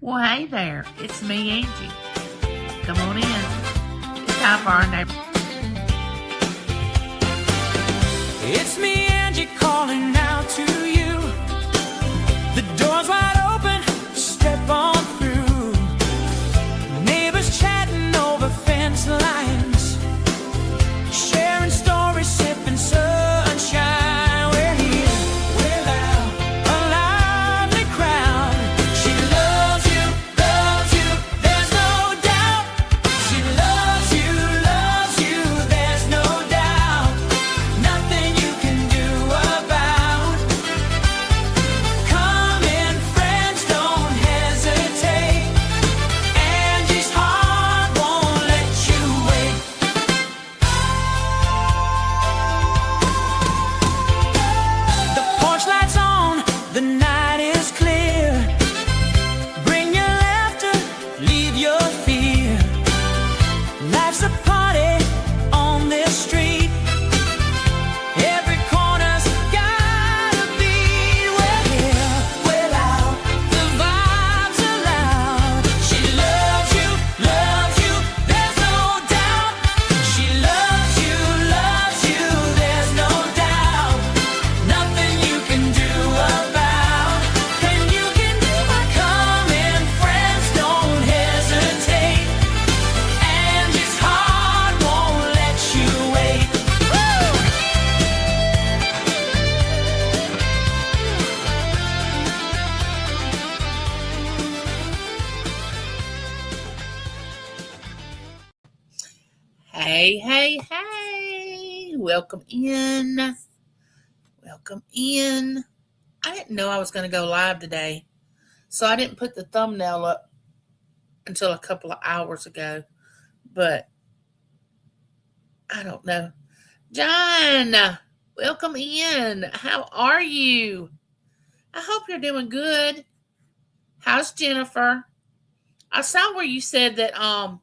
Well, hey there. It's me, Angie. Come on in. It's time for our neighbor. It's me, Angie, calling out to you. The door's wide open, step on through. Neighbors chatting over fence lines, sharing stories, sipping sunshine. We're here, we're loud, a lively crowd. She loves you, there's no doubt. She loves you, there's no doubt. Nothing you can do about. Come in, friends, don't hesitate. Angie's heart won't let you wait. The porch light's on, the night is clear. Bring your laughter, leave your fear. Life's a party on this street. Every corner's got a beat. We're here, we're loud, the vibes are loud. She loves you, there's no doubt. She loves you, there's no doubt. Nothing you can do about. And you can never come in, friends, don't hesitate. Angie's heart won't let you wait. Woo! Hey, hey, hey. Welcome in. Welcome in. I didn't know I was going to go live today, so I didn't put the thumbnail up until a couple of hours ago. But I don't know. John, welcome in. How are you? I hope you're doing good. How's Jennifer? I saw where you said that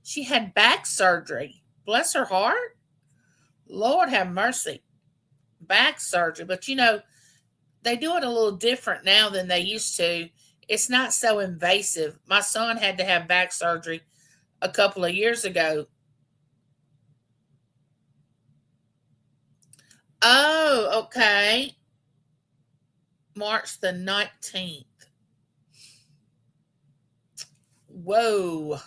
she had back surgery. Bless her heart. Lord have mercy. Back surgery. But you know, they do it a little different now than they used to. It's not so invasive. My son had to have back surgery a couple of years ago. Oh, okay. March the 19th. Whoa.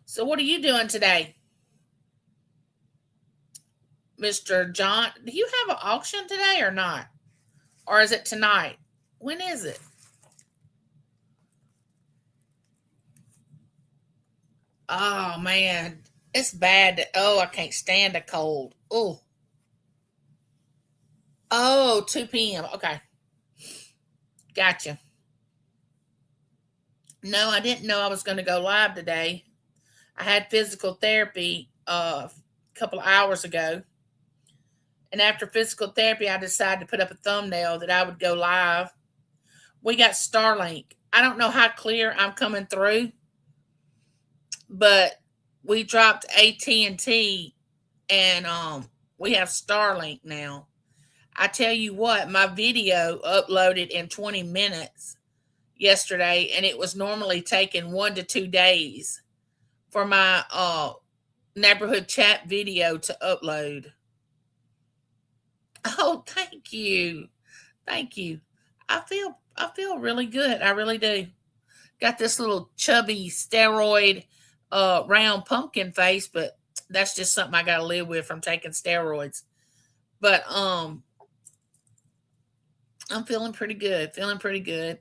So what are you doing today? Mr. John, do you have an auction today or not? Or is it tonight? When is it? Oh man, it's bad. Oh, I can't stand a cold. Oh, 2 p.m. Okay, gotcha. No, I didn't know I was going to go live today. I had physical therapy a couple of hours ago. And after physical therapy, I decided to put up a thumbnail that I would go live. We got Starlink. I don't know how clear I'm coming through, but we dropped AT&T and we have Starlink now. I tell you what, my video uploaded in 20 minutes yesterday, and it was normally taking 1 to 2 days for my neighborhood chat video to upload. Oh, thank you. Thank you. I feel really good. I really do. Got this little chubby steroid round pumpkin face, but that's just something I got to live with from taking steroids. But I'm feeling pretty good. Feeling pretty good.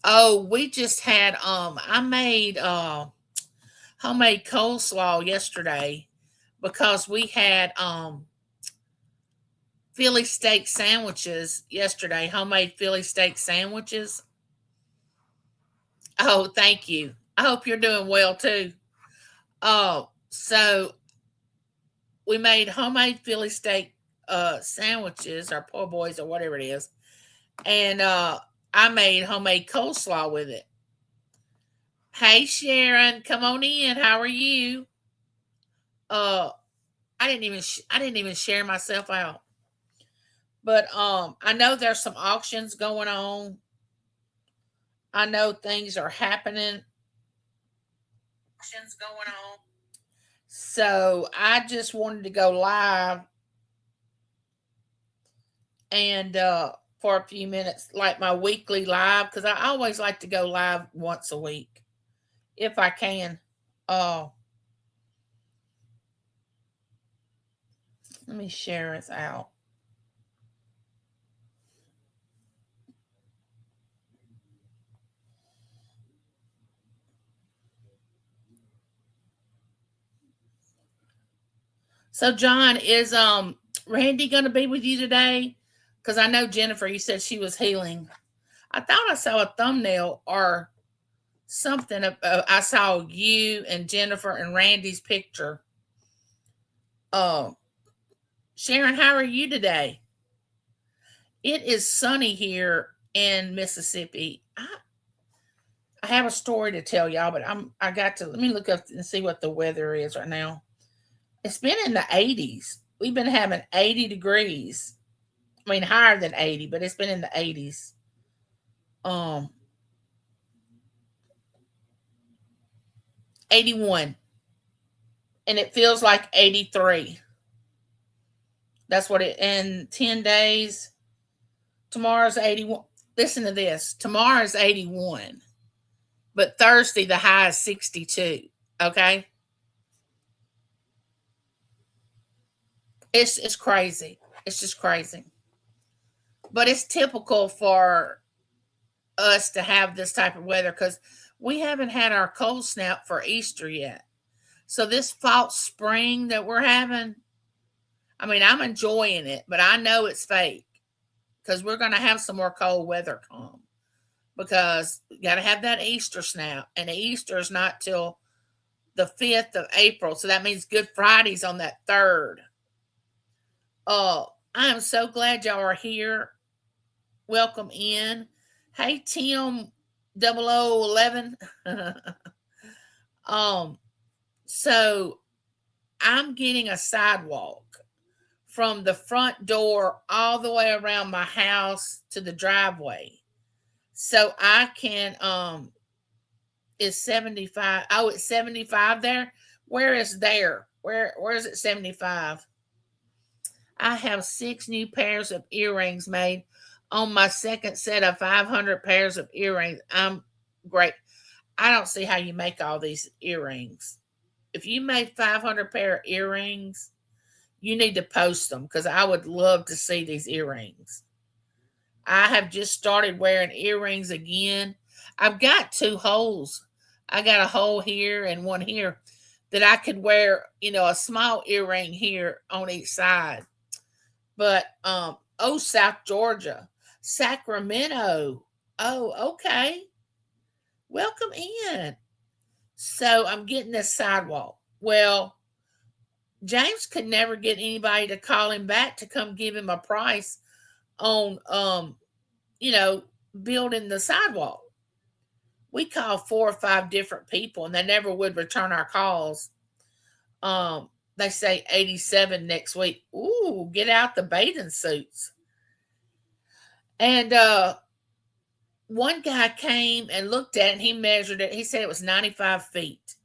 Oh, we just had I made homemade coleslaw yesterday because we had Philly steak sandwiches yesterday, homemade Philly steak sandwiches. Oh, thank you. I hope you're doing well too. Oh, so we made homemade Philly steak sandwiches or po' boys or whatever it is. And I made homemade coleslaw with it. Hey Sharon, come on in. How are you? Uh I didn't even share myself out. But I know there's some auctions going on. I know things are happening. Auctions going on. So I just wanted to go live and for a few minutes, like my weekly live, because I always like to go live once a week if I can. Uh, Let me share this out. So John, is Randy gonna be with you today? Because I know Jennifer, you said she was healing. I thought I saw a thumbnail or something. I saw you and Jennifer and Randy's picture. Sharon, how are you today? It is sunny here in Mississippi. I have a story to tell y'all, but I got to let me look up and see what the weather is right now. It's been in the 80s. We've been having 80 degrees. I mean higher than 80, but it's been in the 80s. 81. And it feels like 83. That's what it in 10 days. Tomorrow's 81. Listen to this. Tomorrow's 81. But Thursday the high is 62. Okay? It's crazy. It's just crazy. But it's typical for us to have this type of weather because we haven't had our cold snap for Easter yet. So this false spring that we're having, I mean, I'm enjoying it, but I know it's fake because we're going to have some more cold weather come because we got to have that Easter snap, and Easter is not till the 5th of April. So that means Good Friday's on that 3rd. I am so glad y'all are here. Welcome in. Hey, Tim 0011. So I'm getting a sidewalk from the front door all the way around my house to the driveway. So I can is 75. Oh, it's 75 there. Where is there? Where is it 75? I have 6 new pairs of earrings made on my second set of 500 pairs of earrings. I'm great. I don't see how you make all these earrings. If you made 500 pair of earrings, you need to post them because I would love to see these earrings. I have just started wearing earrings again. I've got 2 holes. I got a hole here and one here that I could wear, a small earring here on each side. But South Georgia, Sacramento. Oh, okay. Welcome in. So I'm getting this sidewalk. Well, James could never get anybody to call him back to come give him a price on building the sidewalk. We called 4 or 5 different people and they never would return our calls. They say 87 next week. Ooh, get out the bathing suits. And one guy came and looked at it and he measured it. He said it was 95 feet.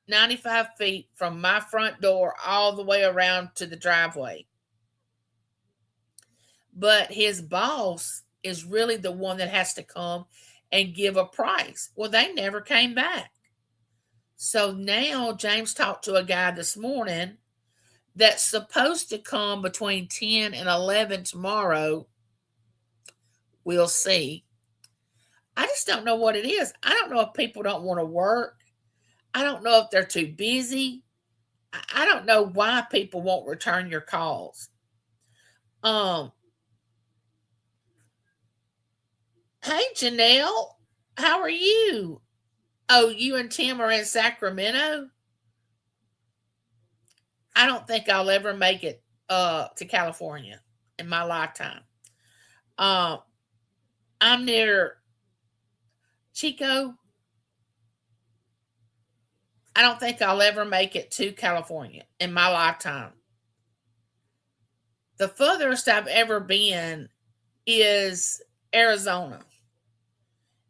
95 feet from my front door all the way around to the driveway. But his boss is really the one that has to come and give a price. Well, they never came back. So now James talked to a guy this morning that's supposed to come between 10 and 11 tomorrow. We'll see. I just don't know what it is. I don't know if people don't want to work. I don't know if they're too busy. I don't know why people won't return your calls. Hey, Janelle, how are you? Oh, you and Tim are in Sacramento? I don't think I'll ever make it to California in my lifetime. I'm near Chico. I don't think I'll ever make it to California in my lifetime. The furthest I've ever been is Arizona.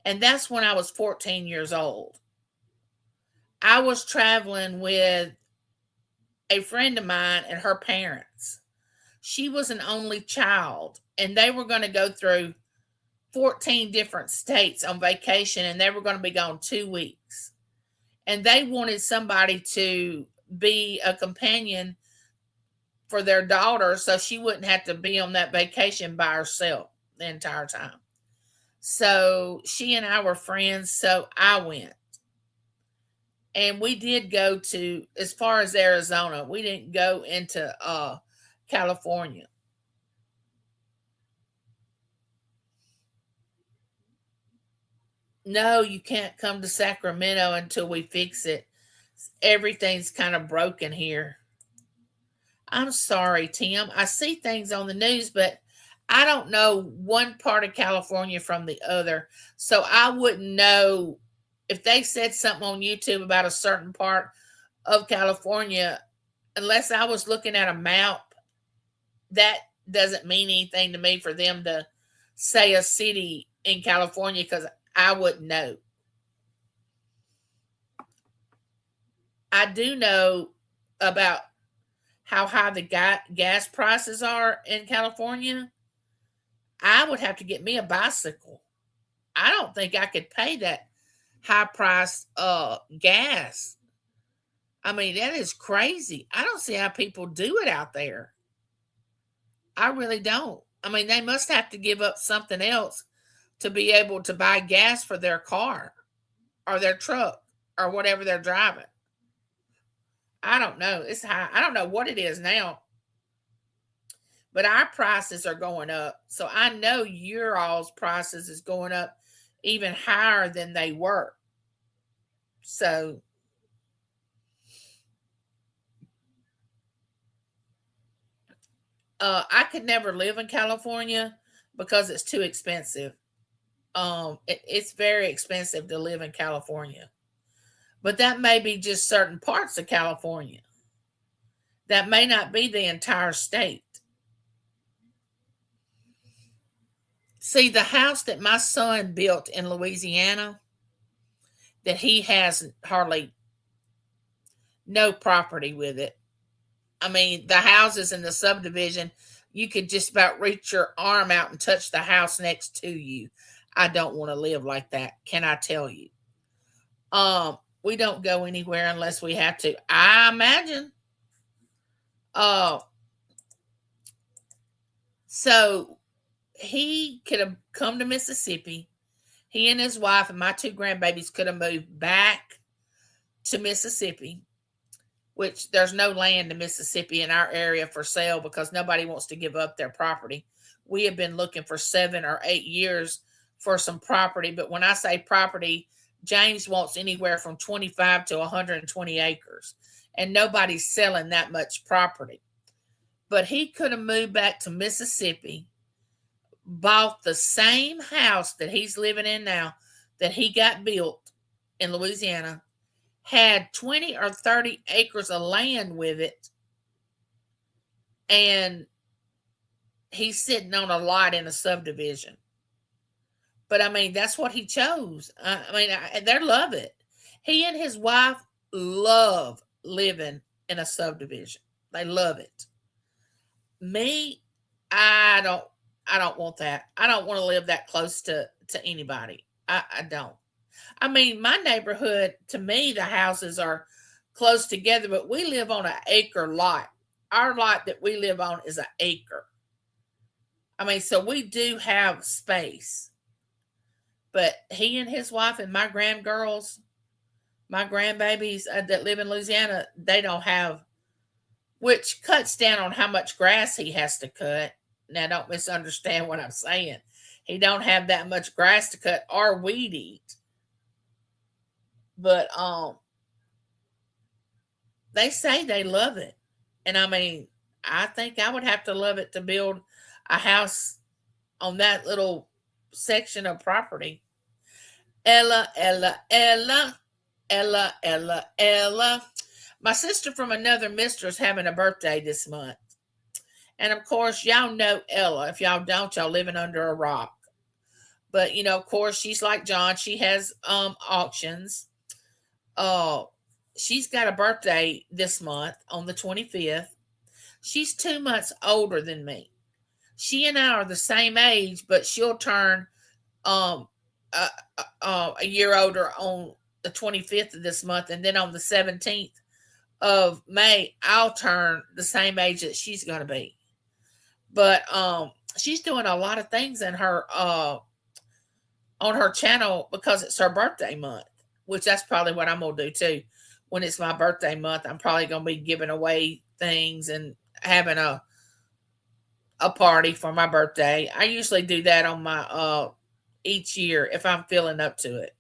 And that's when I was 14 years old. I was traveling with a friend of mine and her parents. She was an only child, and they were going to go through 14 different states on vacation, and they were going to be gone 2 weeks. And they wanted somebody to be a companion for their daughter so she wouldn't have to be on that vacation by herself the entire time. So she and I were friends, so I went. And we did go to as far as Arizona. We didn't go into California. No, you can't come to Sacramento until we fix it. Everything's kind of broken here. I'm sorry, Tim. I see things on the news, but I don't know one part of California from the other. So I wouldn't know if they said something on YouTube about a certain part of California, unless I was looking at a map. That doesn't mean anything to me for them to say a city in California, because I wouldn't know. I do know about how high the gas prices are in California. I would have to get me a bicycle. I don't think I could pay that high price gas. I mean, that is crazy. I don't see how people do it out there. I really don't. I mean, they must have to give up something else to be able to buy gas for their car or their truck or whatever they're driving. I don't know. It's high. I don't know what it is now, but our prices are going up. So I know your all's prices is going up even higher than they were. So I could never live in California because it's too expensive. It's very expensive to live in California. But that may be just certain parts of California. That may not be the entire state. See, the house that my son built in Louisiana, that he has hardly no property with it. I mean, the houses in the subdivision, you could just about reach your arm out and touch the house next to you. I don't want to live like that. Can I tell you? We don't go anywhere unless we have to. I imagine. So he could have come to Mississippi. He and his wife and my two grandbabies could have moved back to Mississippi, which there's no land in Mississippi in our area for sale because nobody wants to give up their property. We have been looking for 7 or 8 years for some property. But when I say property, James wants anywhere from 25 to 120 acres. And nobody's selling that much property. But he could have moved back to Mississippi, bought the same house that he's living in now that he got built in Louisiana, had 20 or 30 acres of land with it, and he's sitting on a lot in a subdivision. But I mean, that's what he chose. They love it. He and his wife love living in a subdivision. They love it. Me, I don't want that. I don't want to live that close to anybody. I don't. I mean, my neighborhood, to me, the houses are close together, but we live on an acre lot. Our lot that we live on is an acre. I mean, so we do have space. But he and his wife and my grandgirls, my grandbabies that live in Louisiana, they don't have, which cuts down on how much grass he has to cut. Now, don't misunderstand what I'm saying. He don't have that much grass to cut or weed eat. But they say they love it. And I mean, I think I would have to love it to build a house on that little section of property. Ella. My sister from another mister is having a birthday this month. And of course, y'all know Ella. If y'all don't, y'all living under a rock. But of course, she's like John. She has auctions. Uh, she's got a birthday this month on the 25th. She's 2 months older than me. She and I are the same age, but she'll turn um a year older on the 25th of this month, and then on the 17th of May, I'll turn the same age that she's going to be. But she's doing a lot of things in her on her channel because it's her birthday month, which that's probably what I'm going to do too. When it's my birthday month, I'm probably going to be giving away things and having a party for my birthday. I usually do that on my each year if I'm feeling up to it.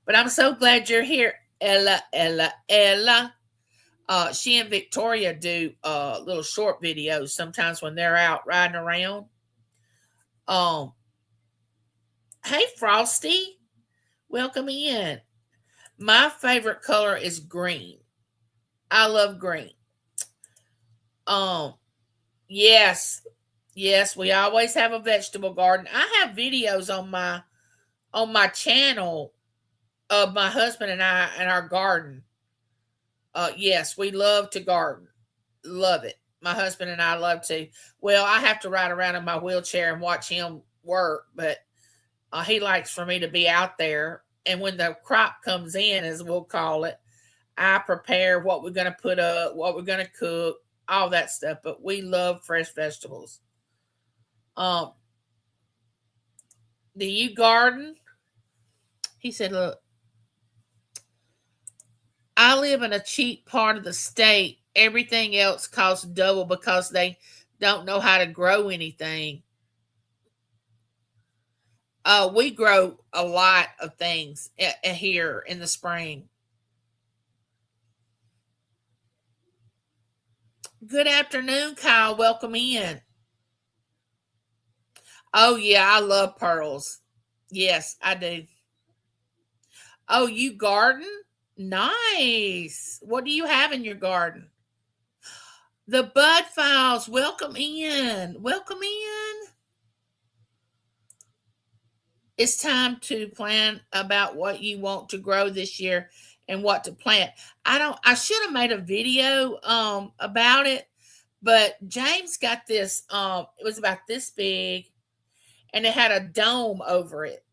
But I'm so glad you're here, Ella, Ella, Ella. She and Victoria do little short videos sometimes when they're out riding around. Hey, Frosty, welcome in. My favorite color is green. I love green. Yes, we always have a vegetable garden. I have videos on my channel of my husband and I and our garden. Yes, we love to garden. Love it. My husband and I love to. Well, I have to ride around in my wheelchair and watch him work, but he likes for me to be out there. And when the crop comes in, as we'll call it, I prepare what we're going to put up, what we're going to cook, all that stuff. But we love fresh vegetables. Do you garden? He said, look, I live in a cheap part of the state. Everything else costs double because they don't know how to grow anything. We grow a lot of things here in the spring. Good afternoon, Kyle. Welcome in. Oh, yeah, I love pearls. Yes, I do. Oh, you garden? Nice. What do you have in your garden? The Bud Files. Welcome in. Welcome in. It's time to plan about what you want to grow this year and what to plant. I should have made a video about it, but James got this it was about this big and it had a dome over it.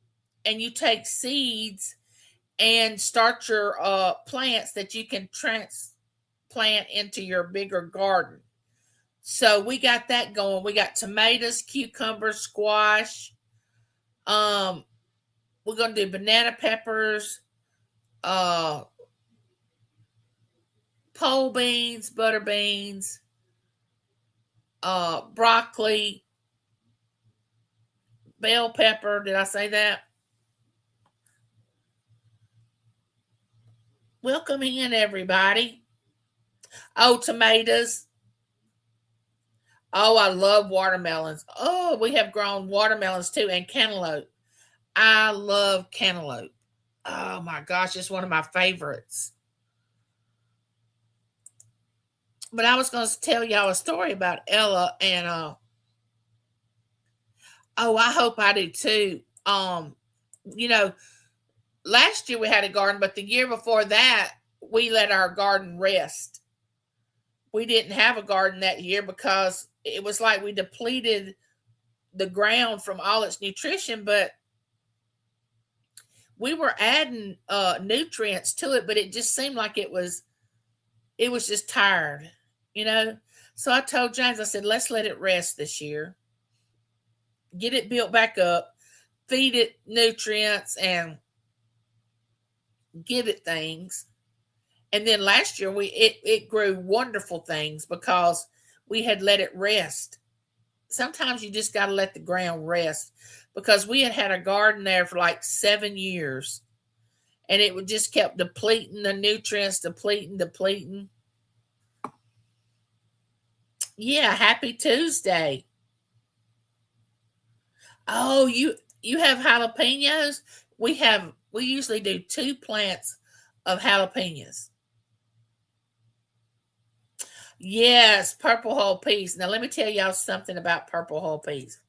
And you take seeds and start your plants that you can transplant into your bigger garden. So we got that going. We got tomatoes, cucumbers, squash. We're gonna do banana peppers, pole beans, butter beans, broccoli, bell pepper. Did I say that? Welcome in, everybody. Oh, tomatoes. Oh, I love watermelons. Oh, we have grown watermelons too, and cantaloupe. I love cantaloupe. Oh my gosh, it's one of my favorites. But I was going to tell y'all a story about Ella, and oh, I hope I do too. You know, last year we had a garden, but the year before that, we let our garden rest. We didn't have a garden that year because it was like we depleted the ground from all its nutrition, but we were adding nutrients to it, but it just seemed like it was just tired, you know. So I told James, I said, let's let it rest this year. Get it built back up, feed it nutrients, and give it things. And then last year it grew wonderful things because we had let it rest. Sometimes you just got to let the ground rest, because we had a garden there for like 7 years, and it would just kept depleting the nutrients, depleting. Yeah, happy Tuesday. Oh, you have jalapenos? We usually do 2 plants of jalapenos. Yes, purple whole peas. Now let me tell y'all something about purple whole peas.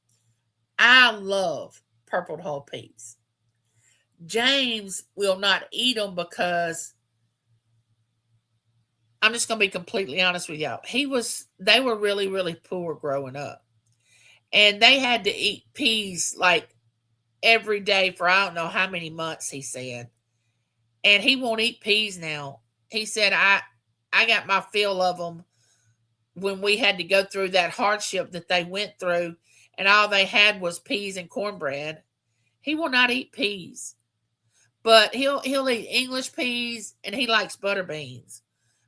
I love purple whole peas. James will not eat them because I'm just gonna be completely honest with y'all. They were really, really poor growing up. And they had to eat peas like every day for I don't know how many months, he said. And he won't eat peas now. He said I got my fill of them when we had to go through that hardship that they went through, and all they had was peas and cornbread. He will not eat peas, but he'll eat English peas, and he likes butter beans,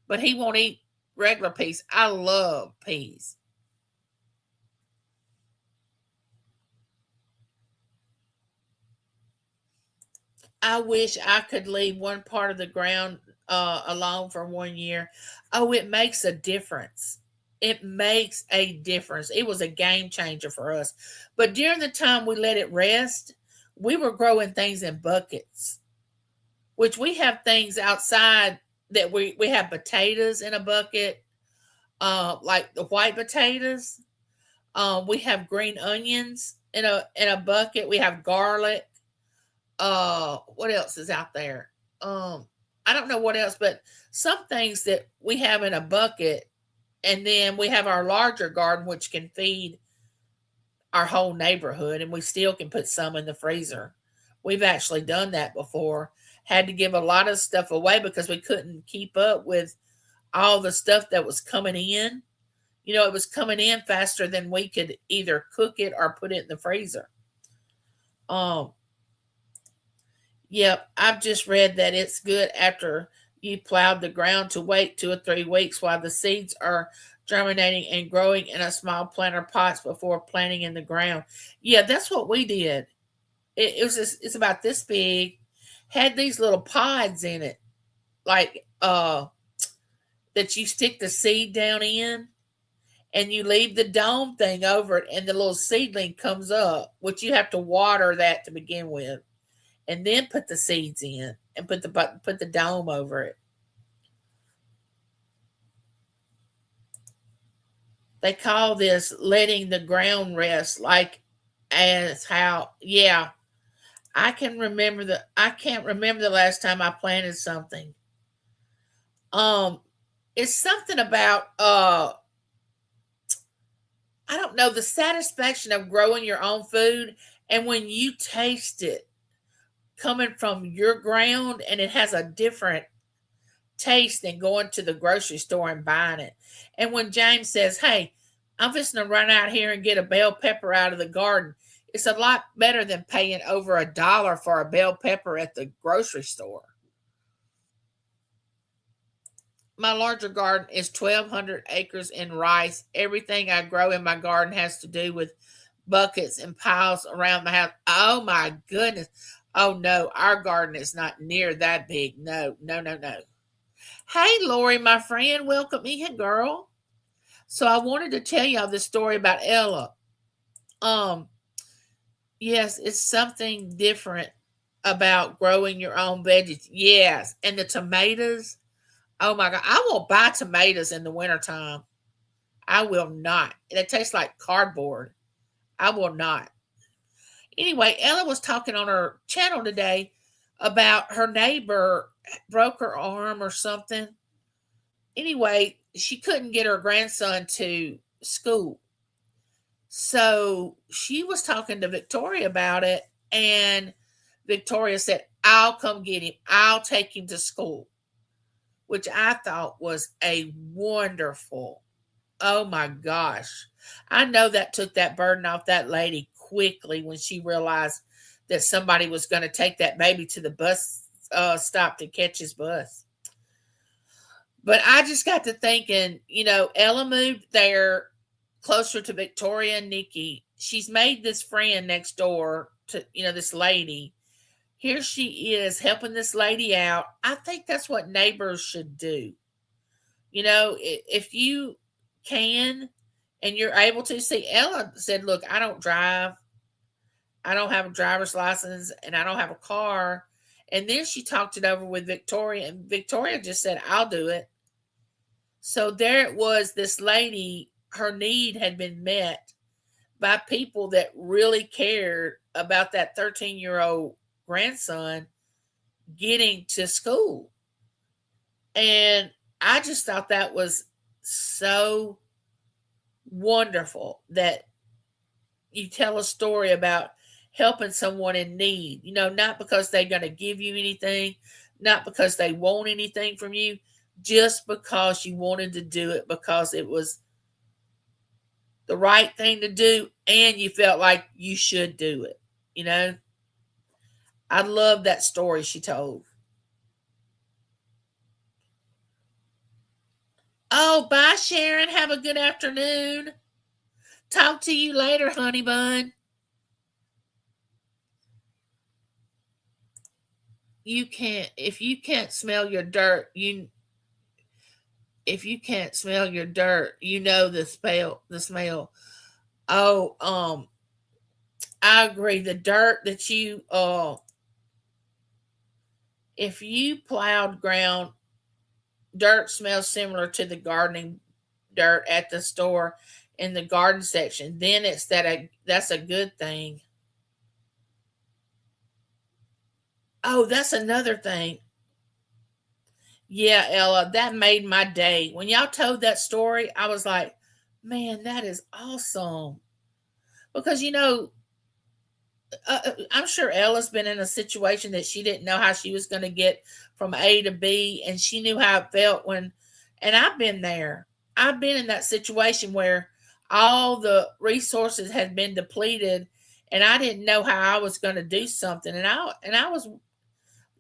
but he won't eat regular peas. I love peas. I wish I could leave one part of the ground alone for 1 year. Oh, it makes a difference. It makes a difference. It was a game changer for us. But during the time we let it rest, we were growing things in buckets, which we have things outside that we have potatoes in a bucket, like the white potatoes. We have green onions in a bucket. We have garlic. What else is out there? I don't know what else, but some things that we have in a bucket, and then we have our larger garden which can feed our whole neighborhood, and we still can put some in the freezer. We've actually done that before. Had to give a lot of stuff away because we couldn't keep up with all the stuff that was coming in. It was coming in faster than we could either cook it or put it in the freezer. Um, Yep, I've just read that it's good after you plowed the ground to wait 2 or 3 weeks while the seeds are germinating and growing in a small planter pots before planting in the ground. Yeah, that's what we did. It's about this big, had these little pods in it, like that you stick the seed down in, and you leave the dome thing over it, and the little seedling comes up, which you have to water that to begin with, and then put the seeds in and put the dome over it. They call this letting the ground rest, like as how yeah. I can't remember the last time I planted something. Um it's something about I don't know, the satisfaction of growing your own food, and when you taste it coming from your ground, and it has a different taste than going to the grocery store and buying it. And when James says, "Hey, I'm just gonna run out here and get a bell pepper out of the garden," it's a lot better than paying over $1 for a bell pepper at the grocery store. My larger garden is 1,200 acres in rice. Everything I grow in my garden has to do with buckets and piles around the house. Oh my goodness. Oh no, our garden is not near that big. No, no, no, no. Hey, Lori, my friend, welcome in, girl. So I wanted to tell y'all this story about Ella. Um, yes, it's something different about growing your own veggies. Yes, and the tomatoes. Oh my god, I will buy tomatoes in the wintertime. I will not. They taste like cardboard. I will not. Anyway, Ella was talking on her channel today about her neighbor broke her arm or something. Anyway, she couldn't get her grandson to school. So she was talking to Victoria about it, and Victoria said, "I'll come get him. I'll take him to school," which I thought was a wonderful. Oh my gosh. I know that took that burden off that lady quickly when she realized that somebody was going to take that baby to the bus stop to catch his bus. But I just got to thinking, Ella moved there closer to Victoria and Nikki. She's made this friend next door to, this lady. Here she is helping this lady out. I think that's what neighbors should do. If you can and you're able to. See, Ella said, "Look, I don't drive. I don't have a driver's license, and I don't have a car." And then she talked it over with Victoria, and Victoria just said, "I'll do it." So there it was, this lady, her need had been met by people that really cared about that 13-year-old grandson getting to school. And I just thought that was so wonderful that you tell a story about helping someone in need, not because they're going to give you anything, not because they want anything from you, just because you wanted to do it because it was the right thing to do and you felt like you should do it. I love that story she told. Oh, bye, Sharon. Have a good afternoon. Talk to you later, honey bun. You can't, if you can't smell your dirt, if you can't smell your dirt, the smell. Oh, I agree. The dirt that if you plowed ground, dirt smells similar to the gardening dirt at the store in the garden section. Then that's a good thing. Oh, that's another thing. Yeah, Ella, that made my day. When y'all told that story, I was like, man, that is awesome. Because, I'm sure Ella's been in a situation that she didn't know how she was going to get from A to B, and she knew how it felt and I've been there. I've been in that situation where all the resources had been depleted, and I didn't know how I was going to do something, and I was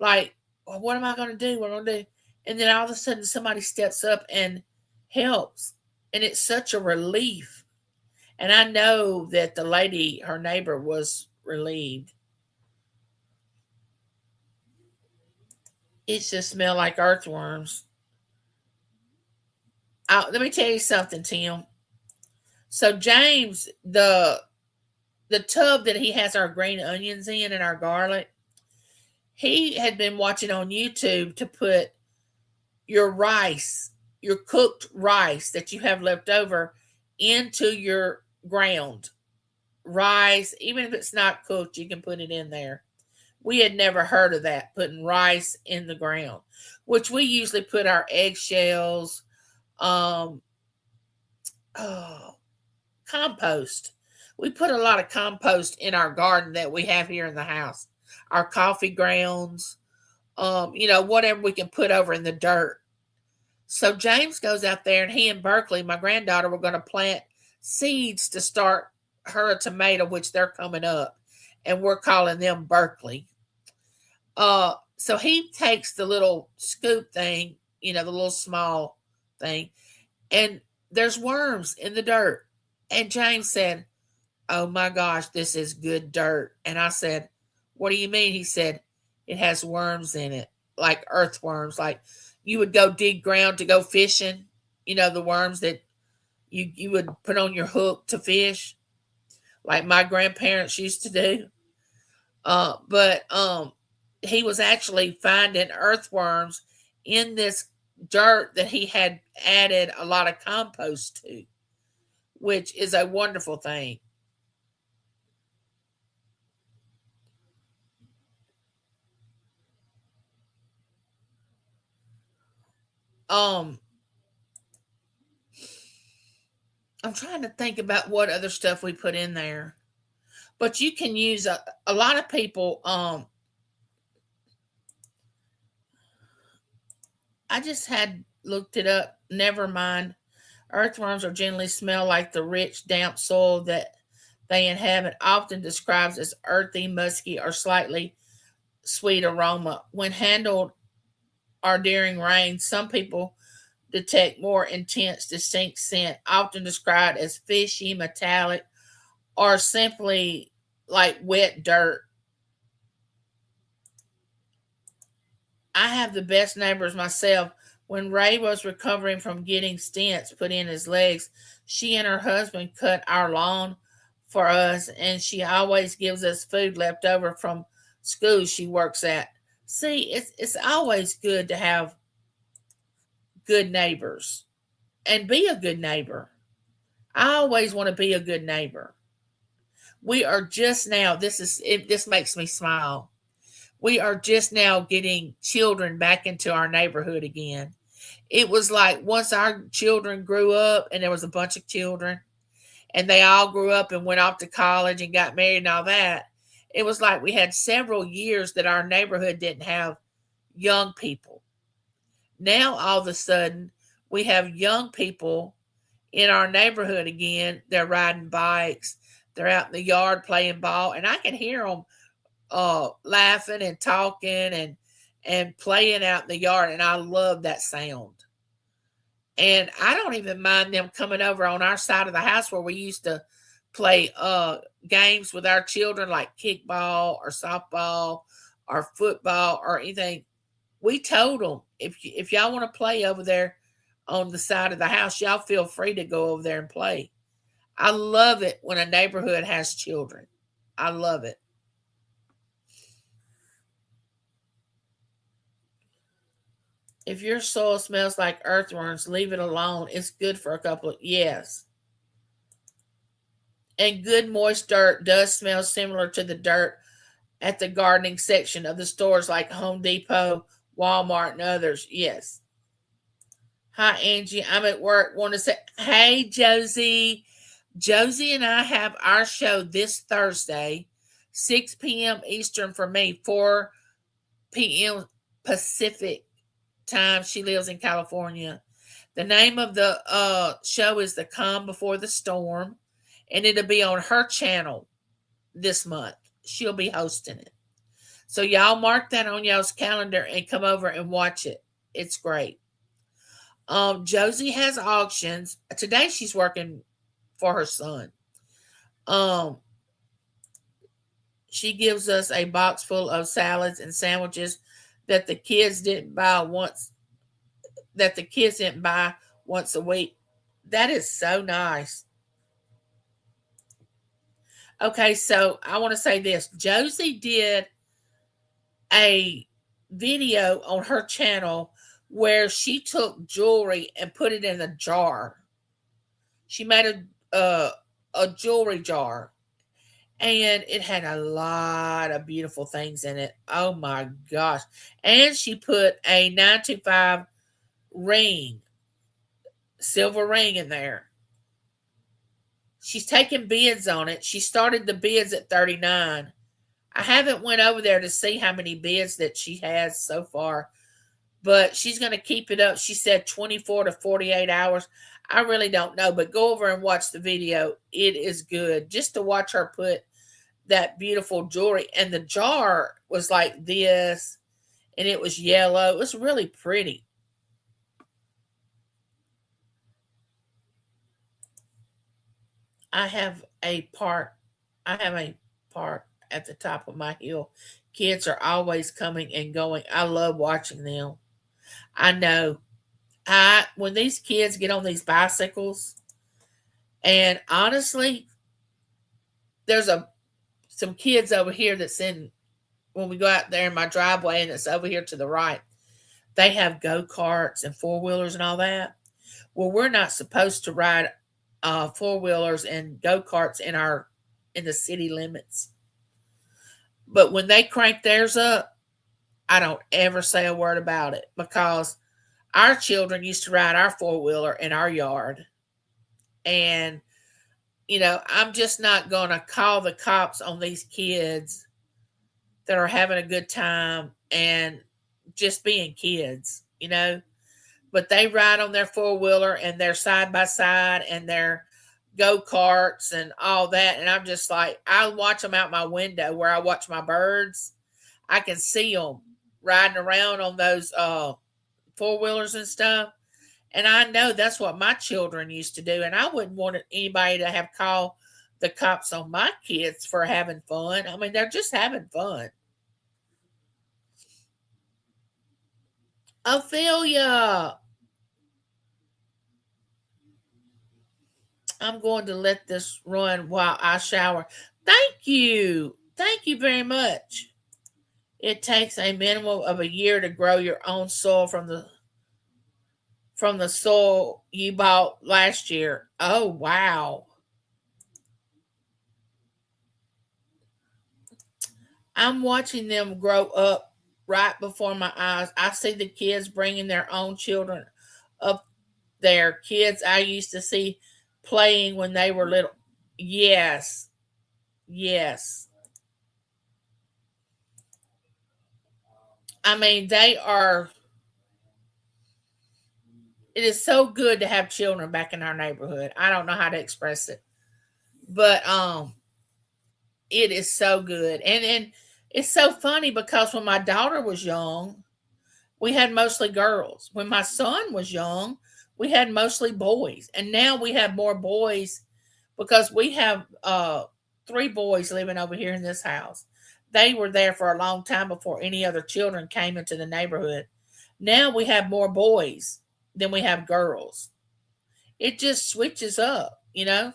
like, well, what am I going to do? What am I going to do? And then all of a sudden, somebody steps up and helps, and it's such a relief. And I know that the lady, her neighbor, was relieved. It just smelled like earthworms. Let me tell you something, Tim. So James, the tub that he has our green onions in and our garlic, he had been watching on YouTube to put your rice, your cooked rice that you have left over, into your ground rice. Even if it's not cooked, you can put it in there. We had never heard of that, putting rice in the ground, which we usually put our eggshells, um, oh, compost. We put a lot of compost in our garden that we have here in the house. Our coffee grounds, whatever we can put over in the dirt. So James goes out there, and he and Berkeley, my granddaughter, were going to plant seeds to start her a tomato, which they're coming up, and we're calling them Berkeley. So he takes the little scoop thing, the little small thing, and there's worms in the dirt. And James said, "Oh my gosh, this is good dirt." And I said, "What do you mean?" He said, "It has worms in it, like earthworms, like you would go dig ground to go fishing, the worms that you would put on your hook to fish, like my grandparents used to do." But he was actually finding earthworms in this dirt that he had added a lot of compost to, which is a wonderful thing. Um, I'm trying to think about what other stuff we put in there, but you can use a lot of people. I just had looked it up. Never mind. Earthworms are generally smell like the rich, damp soil that they inhabit, often described as earthy, musky, or slightly sweet aroma. When handled or during rain, some people detect more intense, distinct scent, often described as fishy, metallic, or simply like wet dirt. I have the best neighbors myself. When Ray was recovering from getting stents put in his legs, she and her husband cut our lawn for us, and she always gives us food left over from school she works at. See, it's always good to have good neighbors. and be a good neighbor. I always want to be a good neighbor. We are just now, this makes me smile. We are just now getting children back into our neighborhood again. It was like once our children grew up and there was a bunch of children and they all grew up and went off to college and got married and all that. It was like we had several years that our neighborhood didn't have young people. Now all of a sudden we have young people in our neighborhood again. They're riding bikes. They're out in the yard playing ball, and I can hear them laughing and talking and playing out in the yard, and I love that sound. And I don't even mind them coming over on our side of the house where we used to play games with our children like kickball or softball or football or anything. We told them if y'all want to play over there on the side of the house, y'all feel free to go over there and play. I love it when a neighborhood has children. I love it. If your soil smells like earthworms, leave it alone. It's good for a couple of yes. And good moist dirt does smell similar to the dirt at the gardening section of the stores like Home Depot, Walmart, and others. Yes. Hi, Angie. I'm at work. Want to say, hey, Josie. Josie and I have our show this Thursday, 6 p.m. Eastern for me, 4 p.m. Pacific time. She lives in California. The name of the show is The Calm Before the Storm, and it'll be on her channel this month. She'll be hosting it. So y'all mark that on y'all's calendar and come over and watch it. It's great. Josie has auctions. Today she's working for her son. She gives us a box full of salads and sandwiches that the kids didn't buy once a week. That is so nice. Okay, so I want to say this. Josie did a video on her channel where she took jewelry and put it in a jar. She made a jewelry jar, and it had a lot of beautiful things in it. Oh my gosh. And she put a 925 ring, silver ring in there. She's taking bids on it. She started the bids at 39. I haven't went over there to see how many bids that she has so far, but she's going to keep it up. She said 24 to 48 hours. I really don't know, but go over and watch the video. It is good just to watch her put that beautiful jewelry. And the jar was like this, and it was yellow. It was really pretty. I have a park at the top of my hill. Kids are always coming and going. I love watching them. I know. When these kids get on these bicycles, and honestly, there's some kids over here that's in when we go out there in my driveway, and it's over here to the right. They have go-karts and four-wheelers and all that. Well, we're not supposed to ride four-wheelers and go-karts in the city limits. But when they crank theirs up, I don't ever say a word about it because our children used to ride our four-wheeler in our yard. And, I'm just not going to call the cops on these kids that are having a good time and just being kids, But they ride on their four-wheeler and they're side by side and their go-karts and all that. And I'm just like, I watch them out my window where I watch my birds. I can see them riding around on those four-wheelers and stuff. And I know that's what my children used to do. And I wouldn't want anybody to have called the cops on my kids for having fun. I mean, they're just having fun. Ophelia, I'm going to let this run while I shower. Thank you. Thank you very much. It takes a minimum of a year to grow your own soil from from the soil you bought last year. Oh, wow. I'm watching them grow up right before my eyes. I see the kids bringing their own children up there. Kids I used to see playing when they were little. Yes, yes. I mean, they are. It is so good to have children back in our neighborhood. I don't know how to express it, but it is so good. And it's so funny because when my daughter was young, we had mostly girls. When my son was young, we had mostly boys. And now we have more boys because we have three boys living over here in this house. They were there for a long time before any other children came into the neighborhood. Now we have more boys than we have girls. It just switches up, you know?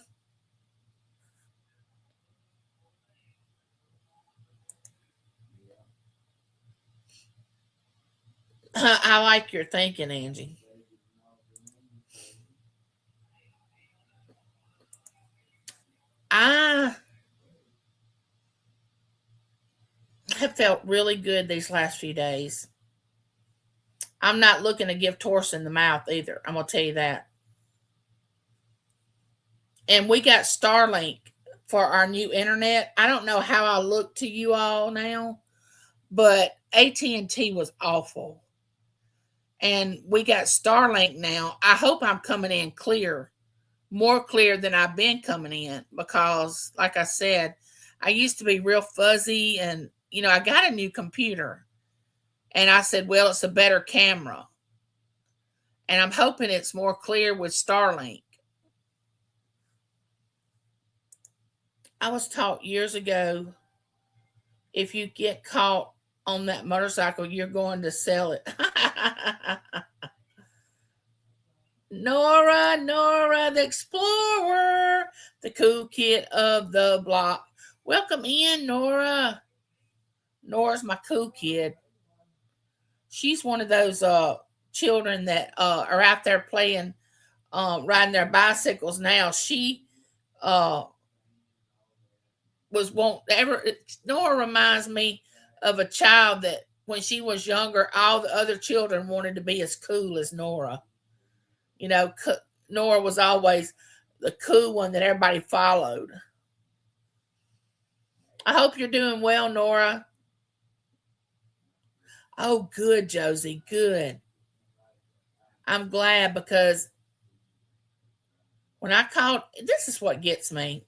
I like your thinking, Angie. I have felt really good these last few days. I'm not looking to give Torsten the mouth either. I'm gonna tell you that. And we got Starlink for our new internet. I don't know how I look to you all now, but AT&T was awful. And we got Starlink now. I hope I'm coming in clear, more clear than I've been coming in because like I said, I used to be real fuzzy and I got a new computer and I said, well, it's a better camera. And I'm hoping it's more clear with Starlink. I was taught years ago if you get caught on that motorcycle, you're going to sell it. Nora the Explorer, the cool kid of the block. Welcome in, Nora. Nora's my cool kid. She's one of those children that are out there playing, riding their bicycles now. She uh, was won't ever. Nora reminds me of a child that when she was younger, all the other children wanted to be as cool as Nora. You know, Nora was always the cool one that everybody followed. I hope you're doing well, Nora. Oh, good, Josie. Good. I'm glad because when I called, this is what gets me.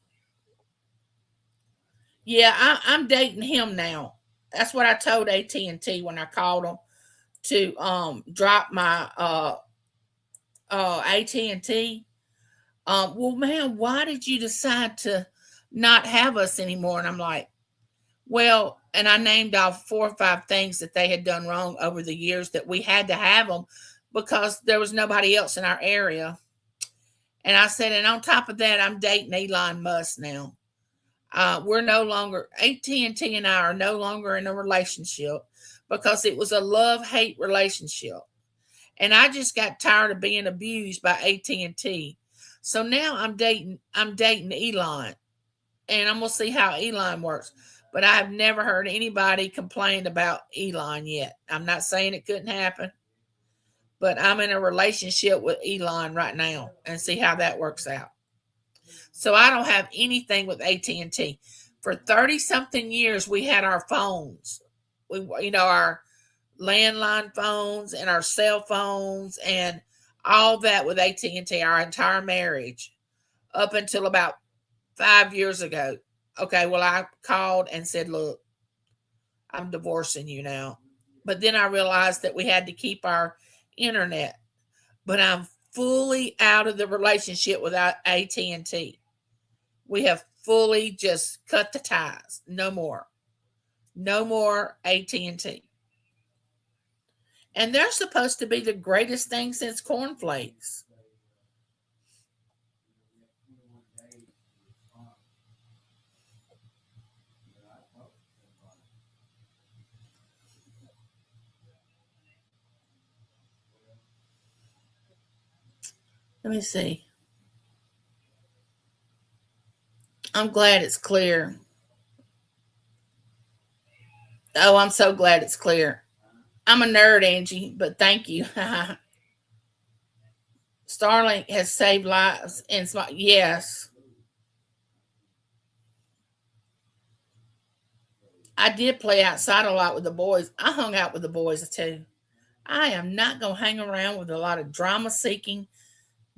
Yeah, I'm dating him now. That's what I told AT&T when I called them to drop my AT&T. Well, man, why did you decide to not have us anymore? And I'm like, well, and I named off 4 or 5 things that they had done wrong over the years that we had to have them because there was nobody else in our area. And I said, and on top of that, I'm dating Elon Musk now. We're no longer AT&T and I are no longer in a relationship because it was a love-hate relationship. And I just got tired of being abused by AT&T. So now I'm dating Elon and I'm going to see how Elon works. But I have never heard anybody complain about Elon yet. I'm not saying it couldn't happen, but I'm in a relationship with Elon right now and see how that works out. So I don't have anything with AT&T. For 30 something years we had our phones. Our landline phones and our cell phones and all that with AT&T our entire marriage up until about 5 years ago. Okay, well I called and said, "Look, I'm divorcing you now." But then I realized that we had to keep our internet. But I'm fully out of the relationship without AT&T. We have fully just cut the ties. No more. No more AT&T. And they're supposed to be the greatest thing since cornflakes. Let me see. I'm glad it's clear. Oh, I'm so glad it's clear. I'm a nerd, Angie, but thank you. Starlink has saved lives and yes. I did play outside a lot with the boys. I hung out with the boys too. I am not going to hang around with a lot of drama seeking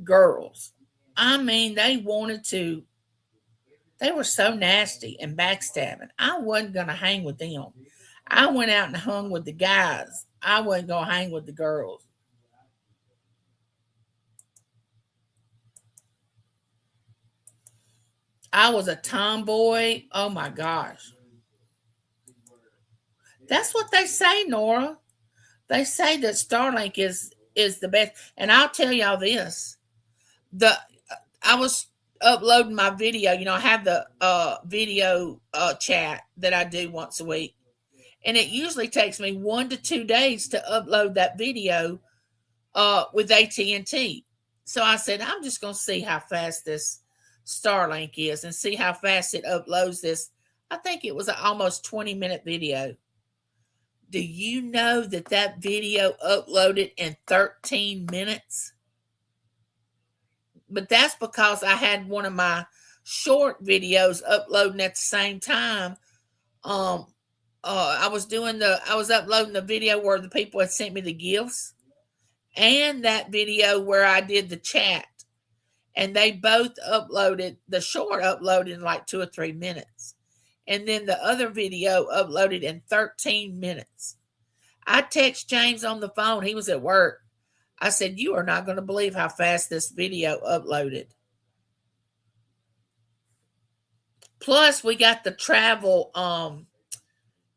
girls. I mean, they were so nasty and backstabbing. I wasn't going to hang with them. I went out and hung with the guys. I wasn't going to hang with the girls. I was a tomboy. Oh my gosh. That's what they say, Nora. They say that Starlink is the best. And I'll tell y'all this. I was uploading my video. I have the video chat that I do once a week. And it usually takes me 1 to 2 days to upload that video with AT&T. So I said, I'm just going to see how fast this Starlink is and see how fast it uploads this. I think it was an almost 20-minute video. Do you know that video uploaded in 13 minutes? But that's because I had one of my short videos uploading at the same time. I was uploading the video where the people had sent me the gifts and that video where I did the chat. And they both uploaded, the short uploaded in like 2 or 3 minutes. And then the other video uploaded in 13 minutes. I text James on the phone. He was at work. I said, you are not going to believe how fast this video uploaded. Plus, we got the travel.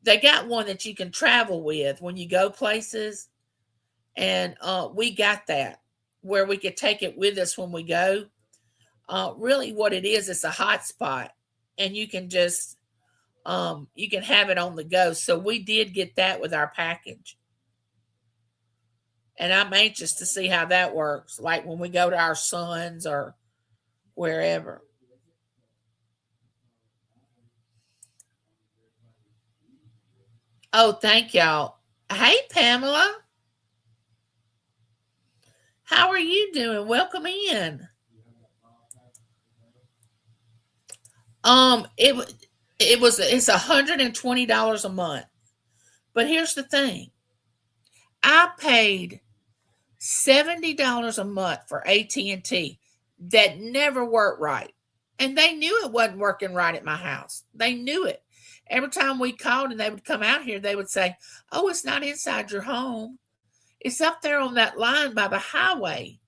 They got one that you can travel with when you go places. And we got that where we could take it with us when we go. Really what it is, it's a hotspot. And you can just, you can have it on the go. So we did get that with our package. And I'm anxious to see how that works. Like when we go to our sons or wherever. Oh, thank y'all. Hey, Pamela. How are you doing? Welcome in. It's $120 a month. But here's the thing. I paid $70 a month for AT&T that never worked right. And they knew it wasn't working right at my house. They knew it. Every time we called and they would come out here, they would say, oh, it's not inside your home. It's up there on that line by the highway.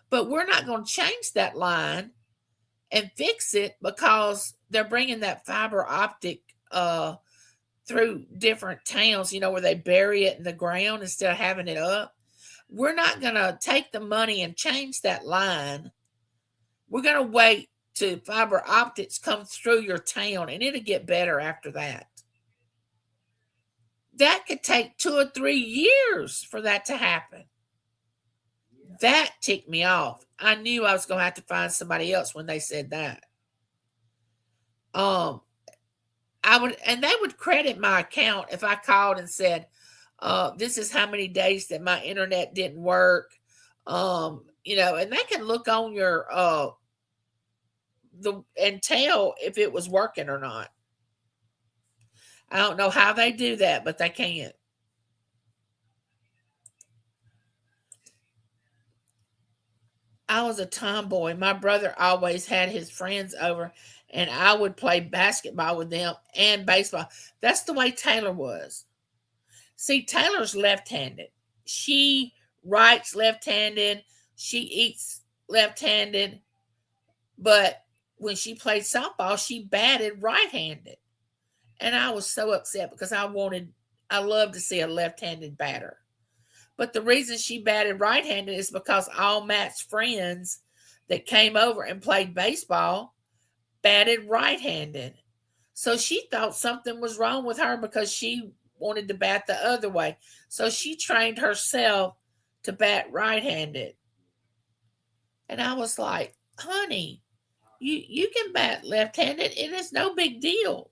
But we're not going to change that line and fix it because they're bringing that fiber optic through different towns, where they bury it in the ground instead of having it up. We're not going to take the money and change that line. We're going to wait till fiber optics come through your town, and it'll get better after that. That could take 2 or 3 years for that to happen. That ticked me off. I knew I was going to have to find somebody else when they said that. They would credit my account if I called and said, this is how many days that my internet didn't work. And they can look on your and tell if it was working or not. I don't know how they do that, but they can. I was a tomboy. My brother always had his friends over, and I would play basketball with them and baseball. That's the way Taylor was. See, Taylor's left-handed. She writes left-handed. She eats left-handed. But when she played softball, she batted right-handed. And I was so upset because I loved to see a left-handed batter. But the reason she batted right-handed is because all Matt's friends that came over and played baseball batted right-handed. So she thought something was wrong with her because she wanted to bat the other way. So she trained herself to bat right-handed. And I was like, honey, you can bat left-handed. It is no big deal.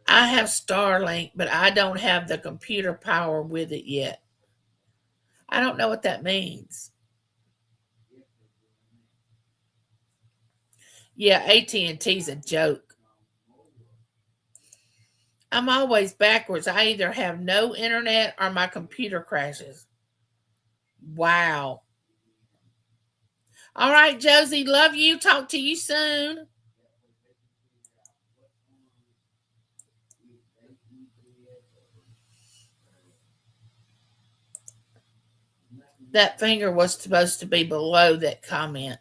I have Starlink, but I don't have the computer power with it yet. I don't know what that means. Yeah, AT&T's a joke. I'm always backwards. I either have no internet or my computer crashes. Wow. All right, Josie, love you. Talk to you soon. That finger was supposed to be below that comment.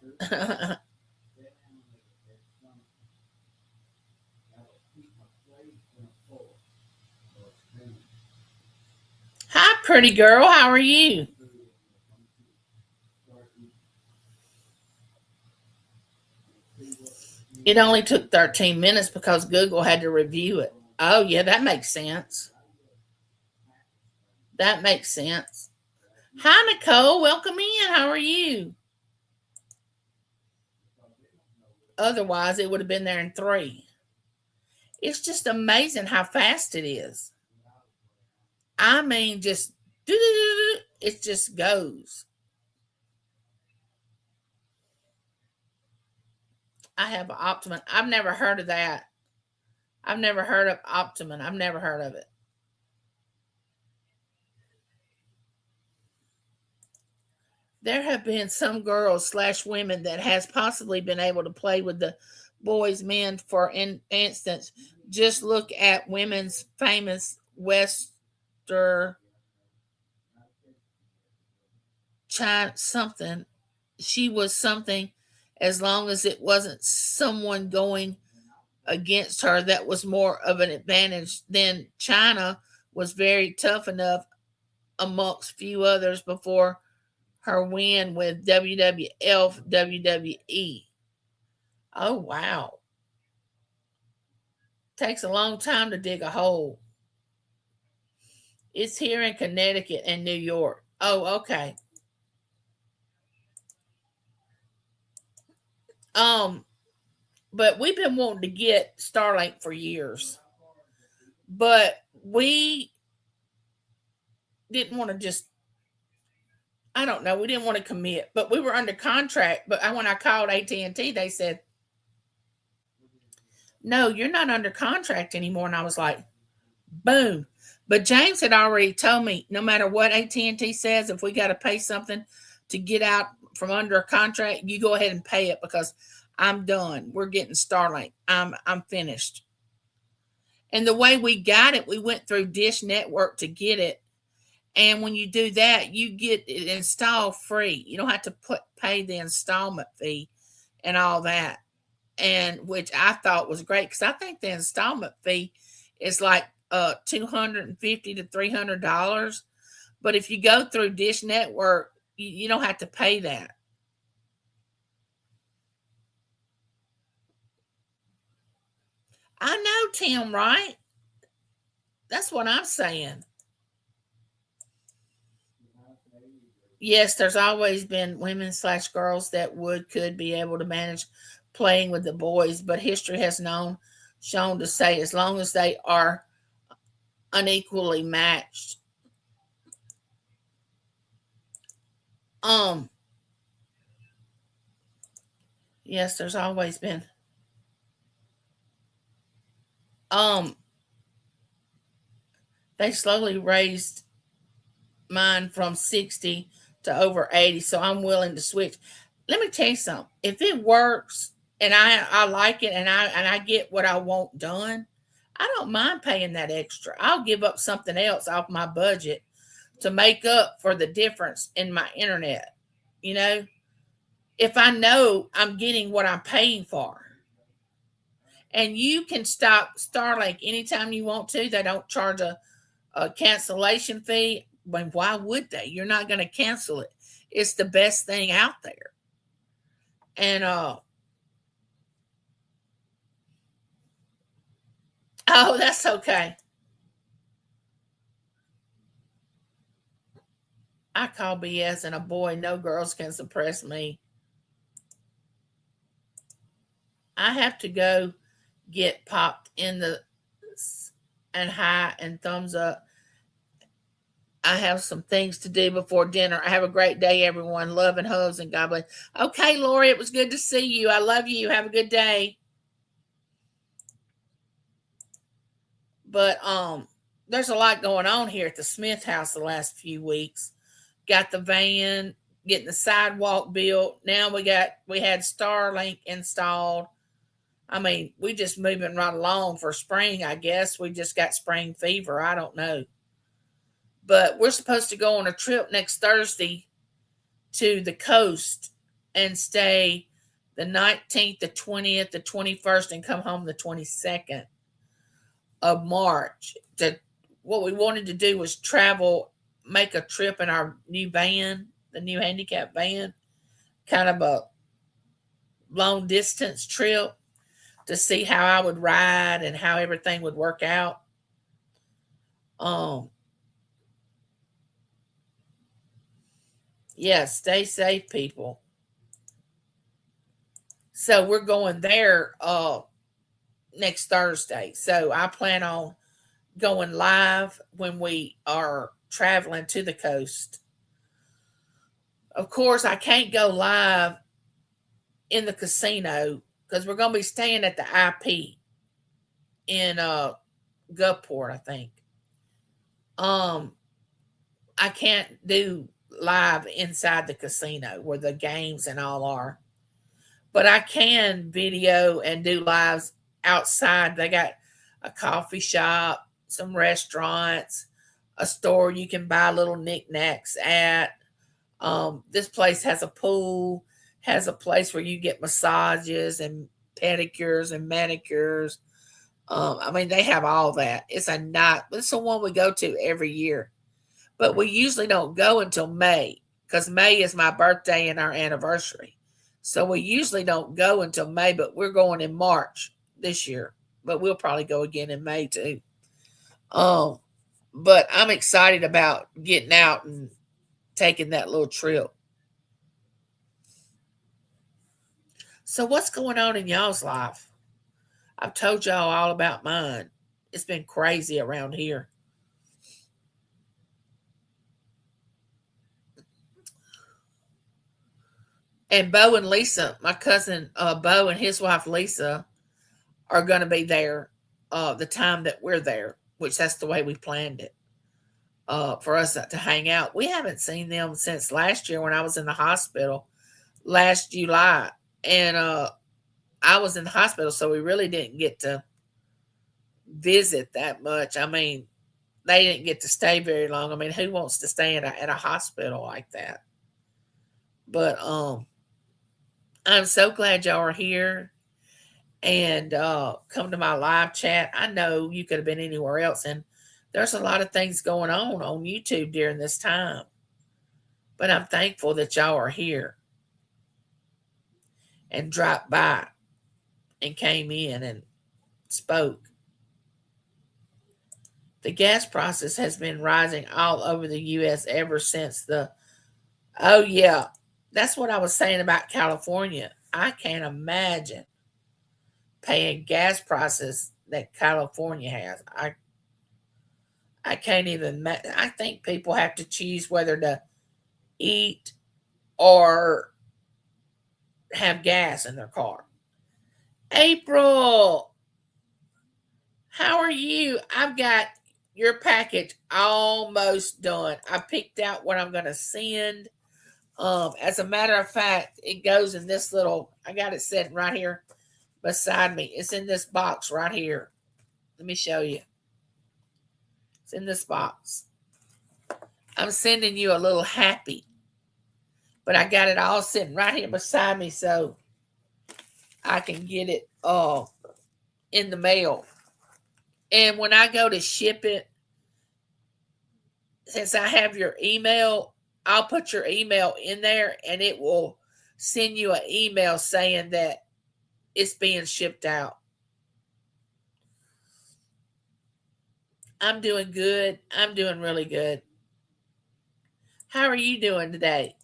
Hi, pretty girl. How are you? It only took 13 minutes because Google had to review it. Oh, yeah, that makes sense. That makes sense. Hi, Nicole. Welcome in. How are you? Otherwise, it would have been there in 3. It's just amazing how fast it is. I mean, just it just goes. I have an Optimum. I've never heard of that. I've never heard of Optimum. I've never heard of it. There have been some girls / women that has possibly been able to play with the boys men. For instance, just look at women's famous Western China something. She was something, as long as it wasn't someone going against her that was more of an advantage. Then China was very tough enough amongst few others before her win with WWF WWE. Oh wow. Takes a long time to dig a hole. It's here in Connecticut and New York. Oh, okay. Um, but we've been wanting to get Starlink for years. But we didn't want to just, I don't know, we didn't want to commit, but we were under contract. But when I called AT&T, they said, no, you're not under contract anymore. And I was like, boom. But James had already told me, no matter what AT&T says, if we got to pay something to get out from under a contract, you go ahead and pay it because I'm done. We're getting Starlink. I'm finished. And the way we got it, we went through Dish Network to get it. And when you do that, you get it installed free. You don't have to pay the installment fee and all that. And which I thought was great because I think the installment fee is like $250 to $300. But if you go through Dish Network, you don't have to pay that. I know, Tim, right? That's what I'm saying. Yes, there's always been women / girls that could be able to manage playing with the boys, but history has shown to say as long as they are unequally matched. Um, yes, there's always been. Um, they slowly raised mine from 60 to over 80, so I'm willing to switch. Let me tell you something. If it works and I like it and I get what I want done, I don't mind paying that extra. I'll give up something else off my budget to make up for the difference in my internet. You know, if I know I'm getting what I'm paying for. And you can stop Starlink anytime you want to. They don't charge a cancellation fee. But why would they? You're not going to cancel it. It's the best thing out there. And oh, that's okay. I call BS, and a boy, no girls can suppress me. I have to go get popped in the and high and thumbs up. I have some things to do before dinner. Have a great day, everyone. Love and hugs and God bless. Okay, Lori, it was good to see you. I love you. Have a good day. But there's a lot going on here at the Smith house the last few weeks. Got the van, getting the sidewalk built. Now we had Starlink installed. I mean, we just moving right along for spring, I guess. We just got spring fever. I don't know. But we're supposed to go on a trip next Thursday to the coast and stay the 19th, the 20th, the 21st, and come home the 22nd of March. What we wanted to do was travel, make a trip in our new van, the new handicap van, kind of a long distance trip to see how I would ride and how everything would work out. Yeah, stay safe, people. So we're going there next Thursday. So I plan on going live when we are traveling to the coast. Of course, I can't go live in the casino because we're going to be staying at the IP in Gulfport, I think. I can't do live inside the casino where the games and all are, but I can video and do lives outside. They got a coffee shop, some restaurants, a store you can buy little knickknacks at. This place has a pool, has a place where you get massages and pedicures and manicures. I mean, they have all that. It's the one we go to every year, but we usually don't go until May because May is my birthday and our anniversary. So we usually don't go until May, but we're going in March this year, but we'll probably go again in May too. But I'm excited about getting out and taking that little trip. So what's going on in y'all's life? I've told y'all all about mine. It's been crazy around here. And Bo and Lisa, my cousin Bo and his wife Lisa, are going to be there the time that we're there, which that's the way we planned it for us to hang out. We haven't seen them since last year when I was in the hospital last July. And I was in the hospital, so we really didn't get to visit that much. I mean, they didn't get to stay very long. I mean, who wants to stay at a hospital like that? But I'm so glad y'all are here and come to my live chat. I know you could have been anywhere else, and there's a lot of things going on YouTube during this time. But I'm thankful that y'all are here and dropped by and came in and spoke. The gas prices has been rising all over the U.S. ever since oh yeah, that's what I was saying about California. I can't imagine paying gas prices that California has. I can't even, I think people have to choose whether to eat or have gas in their car. April, how are you? I've got your package almost done. I picked out what I'm going to send. As a matter of fact, it goes in this little, I got it sitting right here beside me. It's in this box right here. Let me show you. It's in this box. I'm sending you a little happy, but I got it all sitting right here beside me so I can get it in the mail. And when I go to ship it, since I have your email, I'll put your email in there and it will send you an email saying that it's being shipped out. I'm doing good. I'm doing really good. How are you doing today?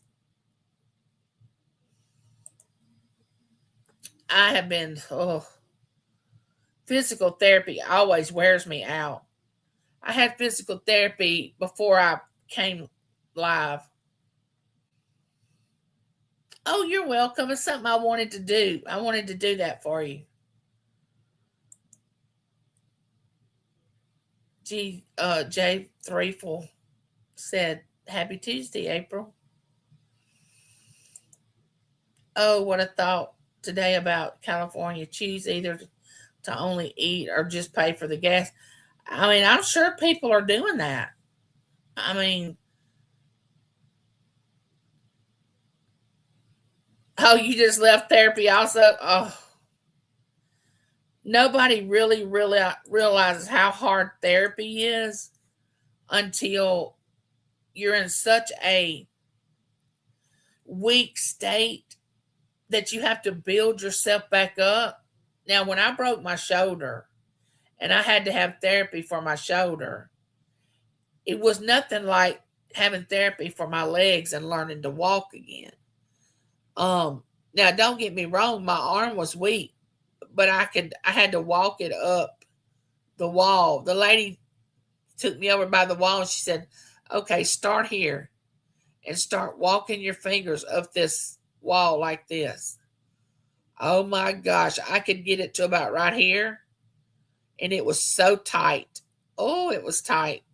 I have been, physical therapy always wears me out. I had physical therapy before I came live. Oh, you're welcome. It's something I wanted to do. I wanted to do that for you. J Threeful said, Happy Tuesday, April. Oh, what a thought today about California. Choose either to only eat or just pay for the gas. I mean, I'm sure people are doing that. I mean, oh, you just left therapy also? Oh, nobody really realizes how hard therapy is until you're in such a weak state that you have to build yourself back up. Now, when I broke my shoulder and I had to have therapy for my shoulder, it was nothing like having therapy for my legs and learning to walk again. Now don't get me wrong, my arm was weak, but I had to walk it up the wall. The lady took me over by the wall and she said, okay, start here and start walking your fingers up this wall like this. Oh my gosh, I could get it to about right here. And it was so tight. Oh, it was tight.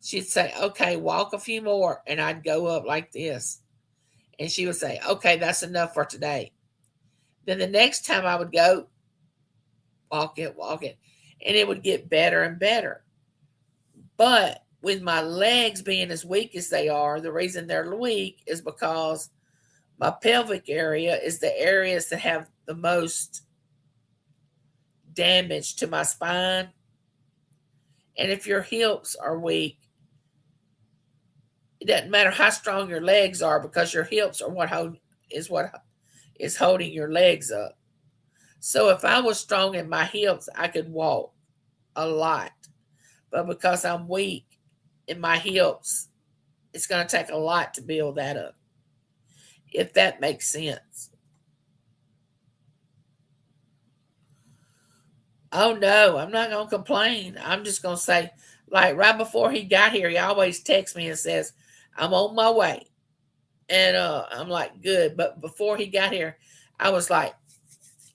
She'd say, okay, walk a few more. And I'd go up like this. And she would say, okay, that's enough for today. Then the next time I would go, walk it. And it would get better and better. But with my legs being as weak as they are, the reason they're weak is because my pelvic area is the areas that have the most damage to my spine. And if your hips are weak, it doesn't matter how strong your legs are because your hips are what is holding your legs up. So if I was strong in my hips, I could walk a lot. But because I'm weak in my hips, it's going to take a lot to build that up. If that makes sense. Oh no, I'm not going to complain. I'm just going to say, like right before he got here, he always texts me and says, I'm on my way. And I'm like, good. But before he got here, I was like,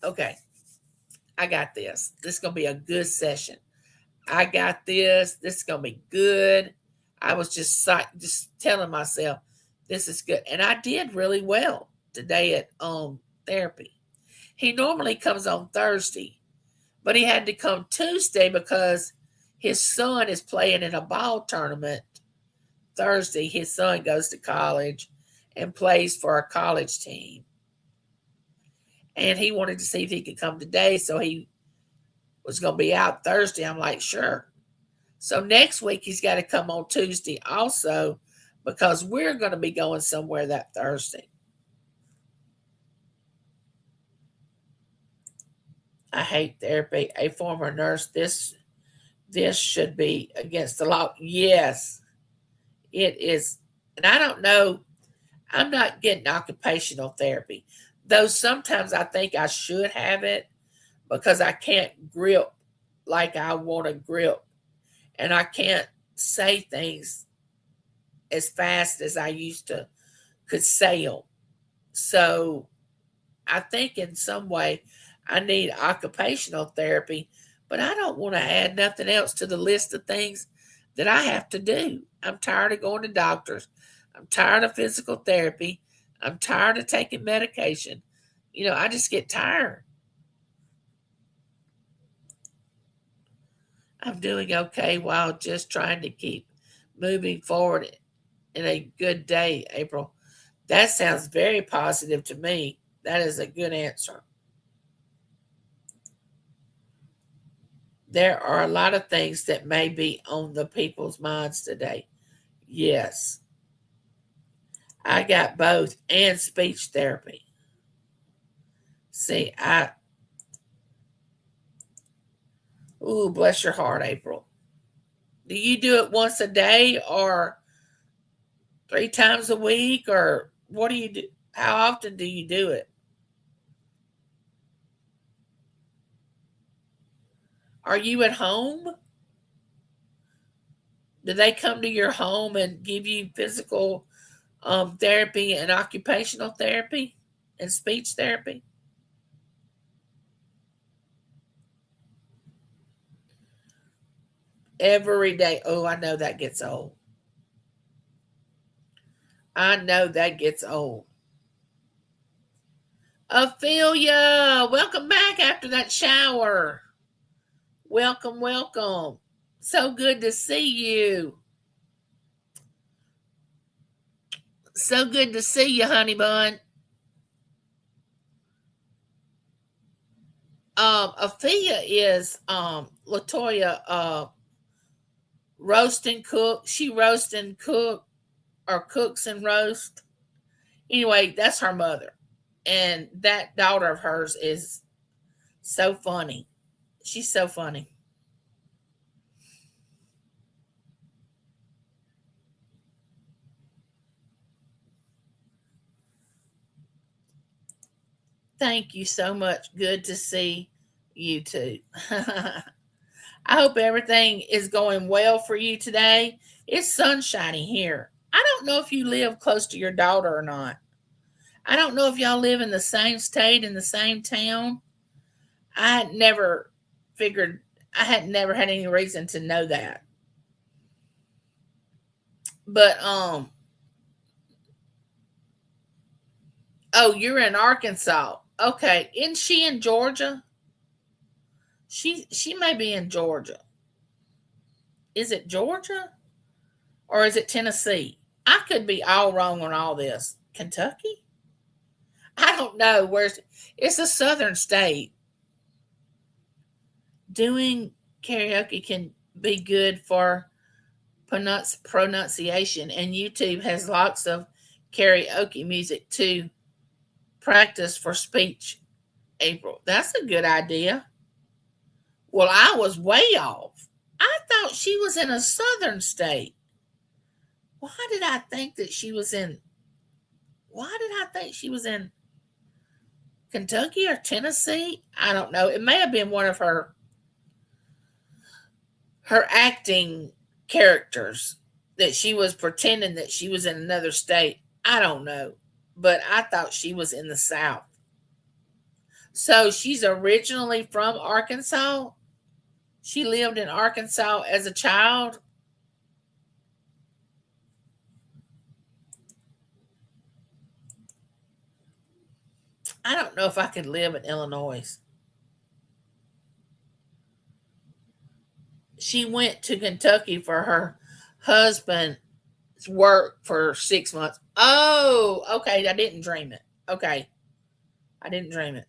okay, I got this. This is going to be a good session. I got this. This is going to be good. I was just telling myself, this is good. And I did really well today at therapy. He normally comes on Thursday, but he had to come Tuesday because his son is playing in a ball tournament Thursday. His son goes to college and plays for a college team. And he wanted to see if he could come today, so he was going to be out Thursday. I'm like, sure. So next week he's got to come on Tuesday also because we're going to be going somewhere that Thursday. I hate therapy. A former nurse, this should be against the law. Yes, it is. And I don't know. I'm not getting occupational therapy, though sometimes I think I should have it because I can't grip like I want to grip. And I can't say things as fast as I used to could say them. So I think in some way I need occupational therapy, but I don't want to add nothing else to the list of things that I have to do. I'm tired of going to doctors. I'm tired of physical therapy. I'm tired of taking medication. I just get tired. I'm doing okay while just trying to keep moving forward in a good day, April. That sounds very positive to me. That is a good answer. There are a lot of things that may be on the people's minds today. Yes. I got both and speech therapy. See, bless your heart, April. Do you do it once a day or 3 times a week, or what do you do? How often do you do it? Are you at home? Do they come to your home and give you physical therapy and occupational therapy and speech therapy? Every day. Oh, I know that gets old. I know that gets old. Ophelia, welcome back after that shower. Welcome, welcome. So good to see you. So good to see you, honey bun. Ophelia is Latoya roast and cook. She roast and cook, or cooks and roast. Anyway, that's her mother. And that daughter of hers is so funny. She's so funny. Thank you so much. Good to see you too. I hope everything is going well for you today. It's sunshiny here. I don't know if you live close to your daughter or not. I don't know if y'all live in the same state, in the same town. I had never figured, I had never had any reason to know that. But oh, you're in Arkansas. Okay. Isn't she in Georgia? She may be in Georgia. Is it Georgia? Or is it Tennessee? I could be all wrong on all this. Kentucky? I don't know. It's a southern state. Doing karaoke can be good for pronunciation, and YouTube has lots of karaoke music to practice for speech. April, that's a good idea. Well, I was way off. I thought she was in a southern state. Why did I think that she was in? Why did I think she was in Kentucky or Tennessee? I don't know. It may have been one of her acting characters that she was pretending that she was in another state. I don't know. But I thought she was in the South. So she's originally from Arkansas. She lived in Arkansas as a child. I don't know if I could live in Illinois. She went to Kentucky for her husband's work for 6 months. Oh, okay. I didn't dream it. Okay. I didn't dream it.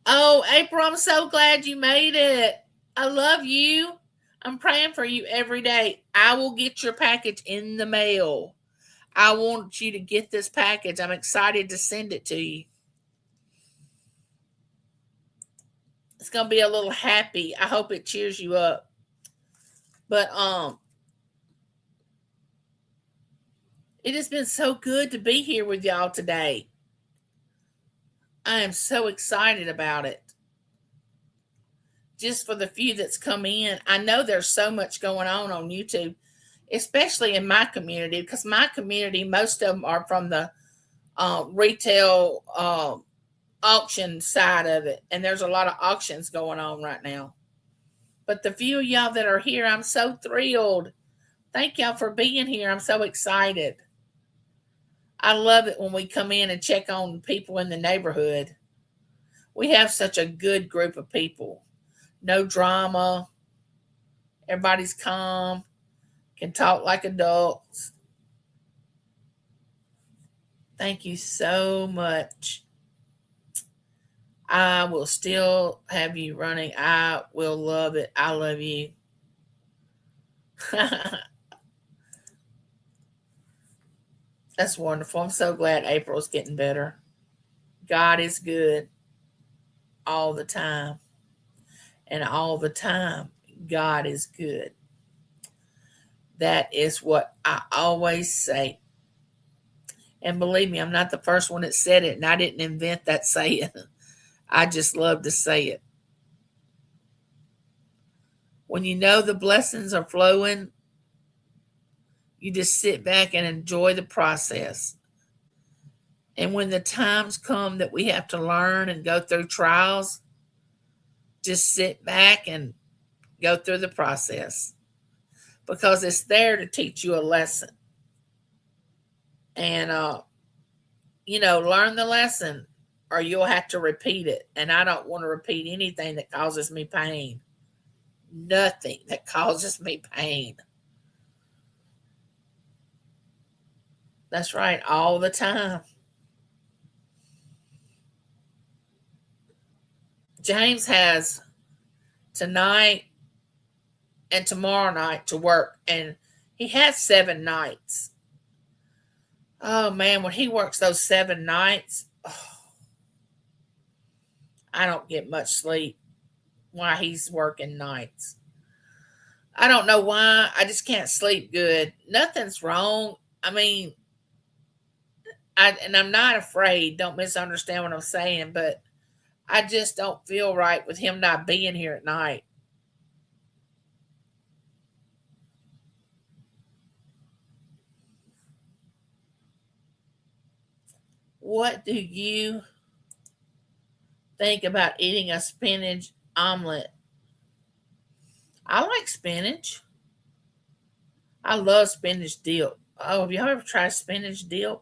Oh, April, I'm so glad you made it. I love you. I'm praying for you every day. I will get your package in the mail. I want you to get this package. I'm excited to send it to you. It's going to be a little happy. I hope it cheers you up. But it has been so good to be here with y'all today. I am so excited about it. Just for the few that's come in, I know there's so much going on YouTube, especially in my community, because my community, most of them are from the retail auction side of it, and there's a lot of auctions going on right now. But the few of y'all that are here, I'm so thrilled. Thank y'all for being here. I'm so excited. I love it when we come in and check on people in the neighborhood. We have such a good group of people. No drama. Everybody's calm. Can talk like adults. Thank you so much. I will still have you running. I will love it. I love you. That's wonderful. I'm so glad April's getting better. God is good all the time. And all the time, God is good. That is what I always say. And believe me, I'm not the first one that said it, and I didn't invent that saying. I just love to say it. When you know the blessings are flowing, you just sit back and enjoy the process. And when the times come that we have to learn and go through trials, just sit back and go through the process because it's there to teach you a lesson. And, learn the lesson or you'll have to repeat it. And I don't want to repeat anything that causes me pain. Nothing that causes me pain. That's right, all the time. James has tonight and tomorrow night to work, and he has 7 nights. Oh man, when he works those 7 nights, I don't get much sleep while he's working nights. I don't know why. I just can't sleep good. Nothing's wrong. I mean, I'm not afraid. Don't misunderstand what I'm saying, but I just don't feel right with him not being here at night. What do you think about eating a spinach omelet? I like spinach. I love spinach dip. Oh, have y'all ever tried spinach dip?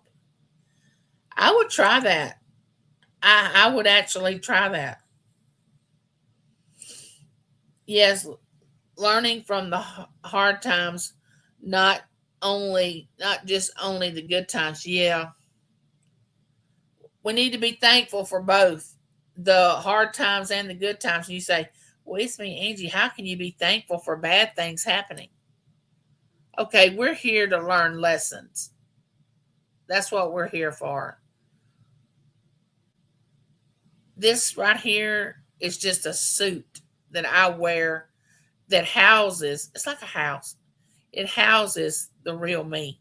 I would try that. I would actually try that. Yes, learning from the hard times, not just only the good times. Yeah, we need to be thankful for both the hard times and the good times. And you say, well, it's me, Angie. How can you be thankful for bad things happening? Okay, we're here to learn lessons. That's what we're here for. This right here is just a suit that I wear that houses, it's like a house. It houses the real me.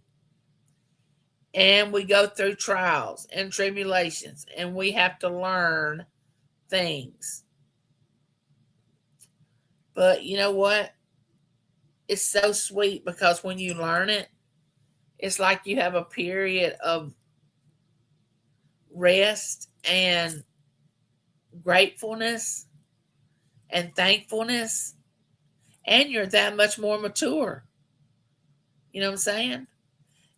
And we go through trials and tribulations, and we have to learn things. But you know what? It's so sweet because when you learn it, it's like you have a period of rest and gratefulness and thankfulness, and you're that much more mature. You know what I'm saying?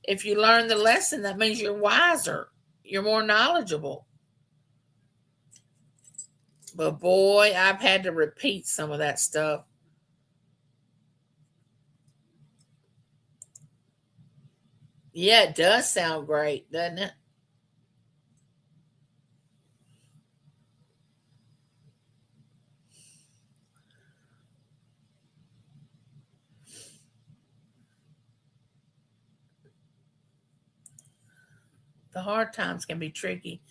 If you learn the lesson, that means you're wiser, you're more knowledgeable. But boy, I've had to repeat some of that stuff. Yeah, it does sound great, doesn't it? The hard times can be tricky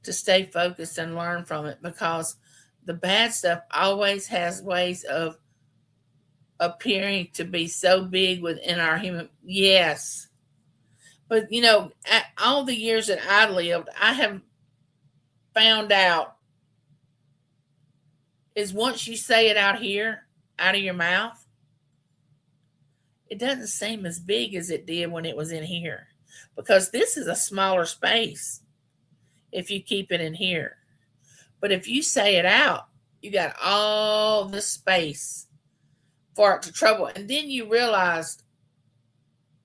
to stay focused and learn from it because the bad stuff always has ways of appearing to be so big within our human. Yes. But at all the years that I lived, I have found out is once you say it out here, out of your mouth, it doesn't seem as big as it did when it was in here because this is a smaller space if you keep it in here. But if you say it out, you got all the space for it to trouble. And then you realized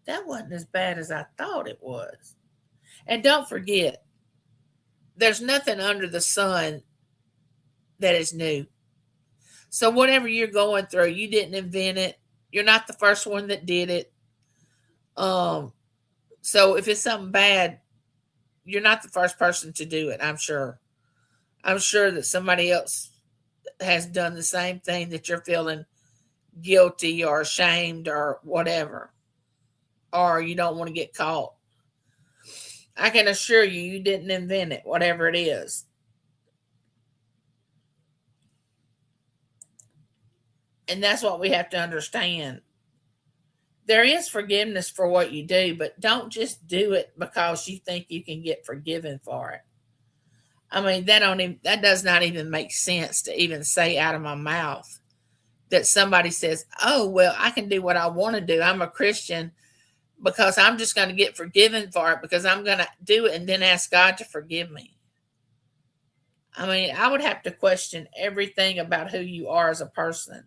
that wasn't as bad as I thought it was. And don't forget, there's nothing under the sun that is new. So whatever you're going through, you didn't invent it. You're not the first one that did it. So if it's something bad, you're not the first person to do it, I'm sure. I'm sure that somebody else has done the same thing that you're feeling guilty or ashamed or whatever. Or you don't want to get caught. I can assure you, you didn't invent it, whatever it is. And that's what we have to understand. there is forgiveness for what you do, but don't just do it because you think you can get forgiven for it. I mean, that does not even make sense to even say out of my mouth that somebody says, "Oh, well, I can do what I want to do. I'm a Christian because I'm just going to get forgiven for it because I'm going to do it and then ask God to forgive me." I mean, I would have to question everything about who you are as a person,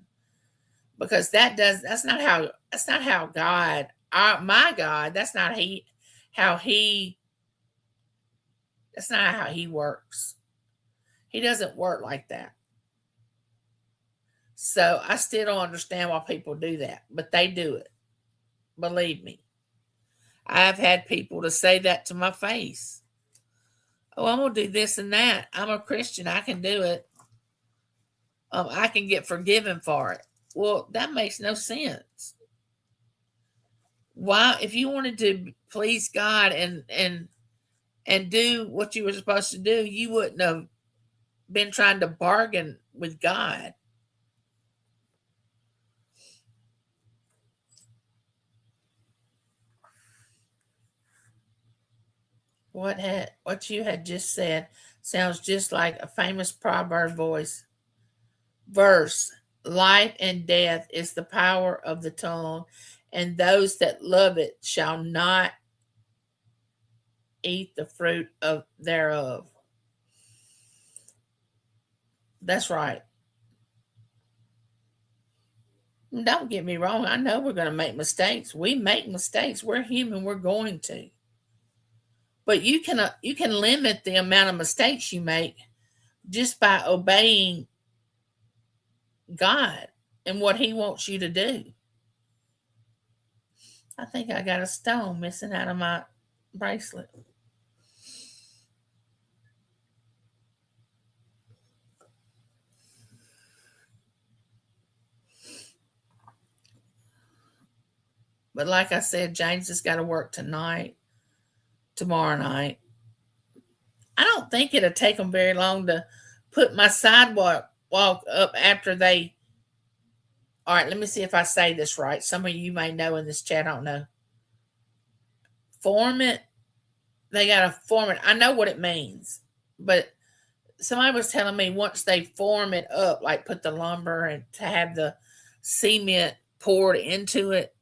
because that's not how God, my God, how he that's not how he works. He doesn't work like that. So I still don't understand why people do that, but they do it. Believe me. I've had people to say that to my face. "Oh, I'm going to do this and that. I'm a Christian. I can do it. I can get forgiven for it." Well, that makes no sense. Why, if you wanted to please God and do what you were supposed to do, you wouldn't have been trying to bargain with God. What you had just said sounds just like a famous proverb verse. "Life and death is the power of the tongue, and those that love it shall not eat the fruit of thereof." That's right. Don't get me wrong. I know we're going to make mistakes. We make mistakes. We're human. We're going to. But you can limit the amount of mistakes you make just by obeying God and what He wants you to do. I think I got a stone missing out of my bracelet. But like I said, James has got to work tomorrow night. I don't think it'll take them very long to put my sidewalk up after they. All right, let me see if I say this right. Some of you may know in this chat, I don't know. Form it. They got to form it. I know what it means, but somebody was telling me once they form it up, like put the lumber and to have the cement poured into it,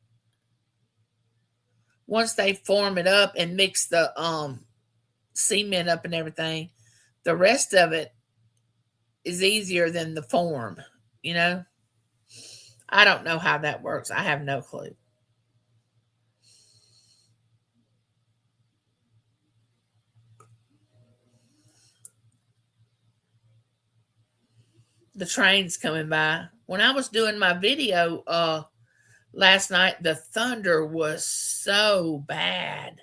once they form it up and mix the cement up and everything, the rest of it is easier than the form, you know? I don't know how that works. I have no clue. The train's coming by. When I was doing my video last night, the thunder was so bad.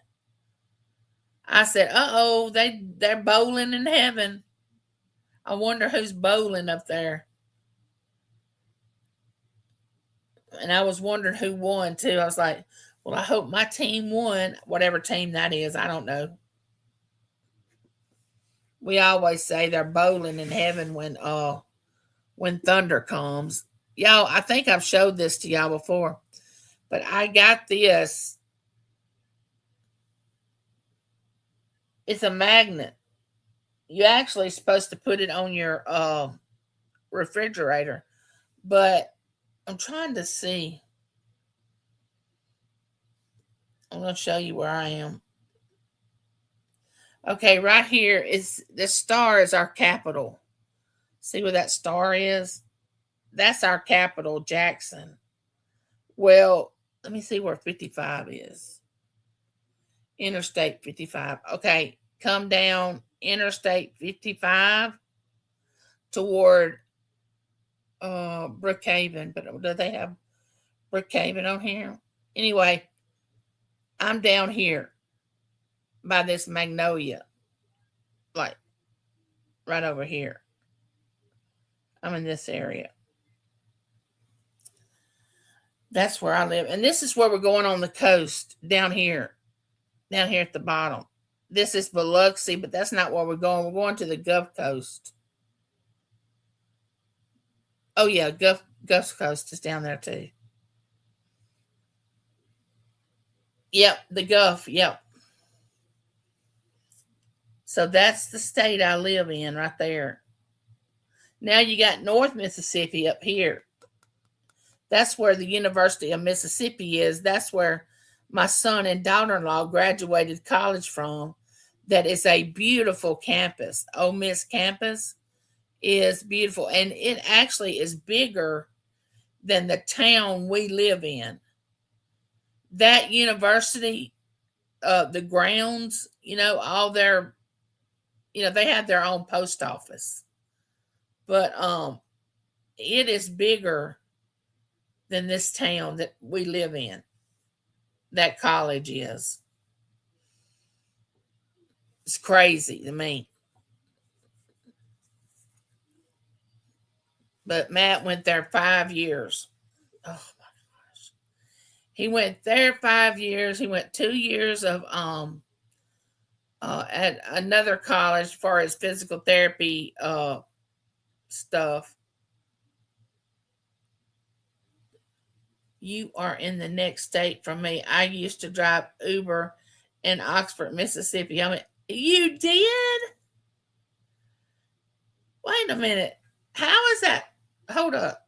I said, "Uh-oh, they're bowling in heaven. I wonder who's bowling up there." And I was wondering who won too. I was like, "Well, I hope my team won, whatever team that is. I don't know." We always say they're bowling in heaven when thunder comes. Y'all, I think I've showed this to y'all before, but I got this. It's a magnet. You're actually supposed to put it on your refrigerator, but I'm trying to see. I'm going to show you where I am. Okay, right here is the star is our capital. See where that star is? That's our capital, Jackson. Well, let me see where 55 is. Interstate 55. Okay, come down Interstate 55 toward Brookhaven. But do they have Brookhaven on here? Anyway, I'm down here by this magnolia, like right over here. I'm in this area. That's where I live. And this is where we're going on the coast down here at the bottom. This is Biloxi, but that's not where we're going. We're going to the Gulf Coast. Oh, yeah, Gulf Coast is down there too. Yep, the Gulf. Yep. So that's the state I live in right there. Now you got North Mississippi up here. That's where the University of Mississippi is. That's where my son and daughter-in-law graduated college from. That is a beautiful campus. Ole Miss campus is beautiful, and it actually is bigger than the town we live in. That university, the grounds, all their, they have their own post office, but it is bigger than this town that we live in. That college is. It's crazy to me. But Matt went there 5 years. Oh my gosh. He went there 5 years. He went 2 years of at another college for his physical therapy stuff. You are in the next state from me. I used to drive Uber in Oxford, Mississippi. I mean, you did? Wait a minute. How is that? Hold up.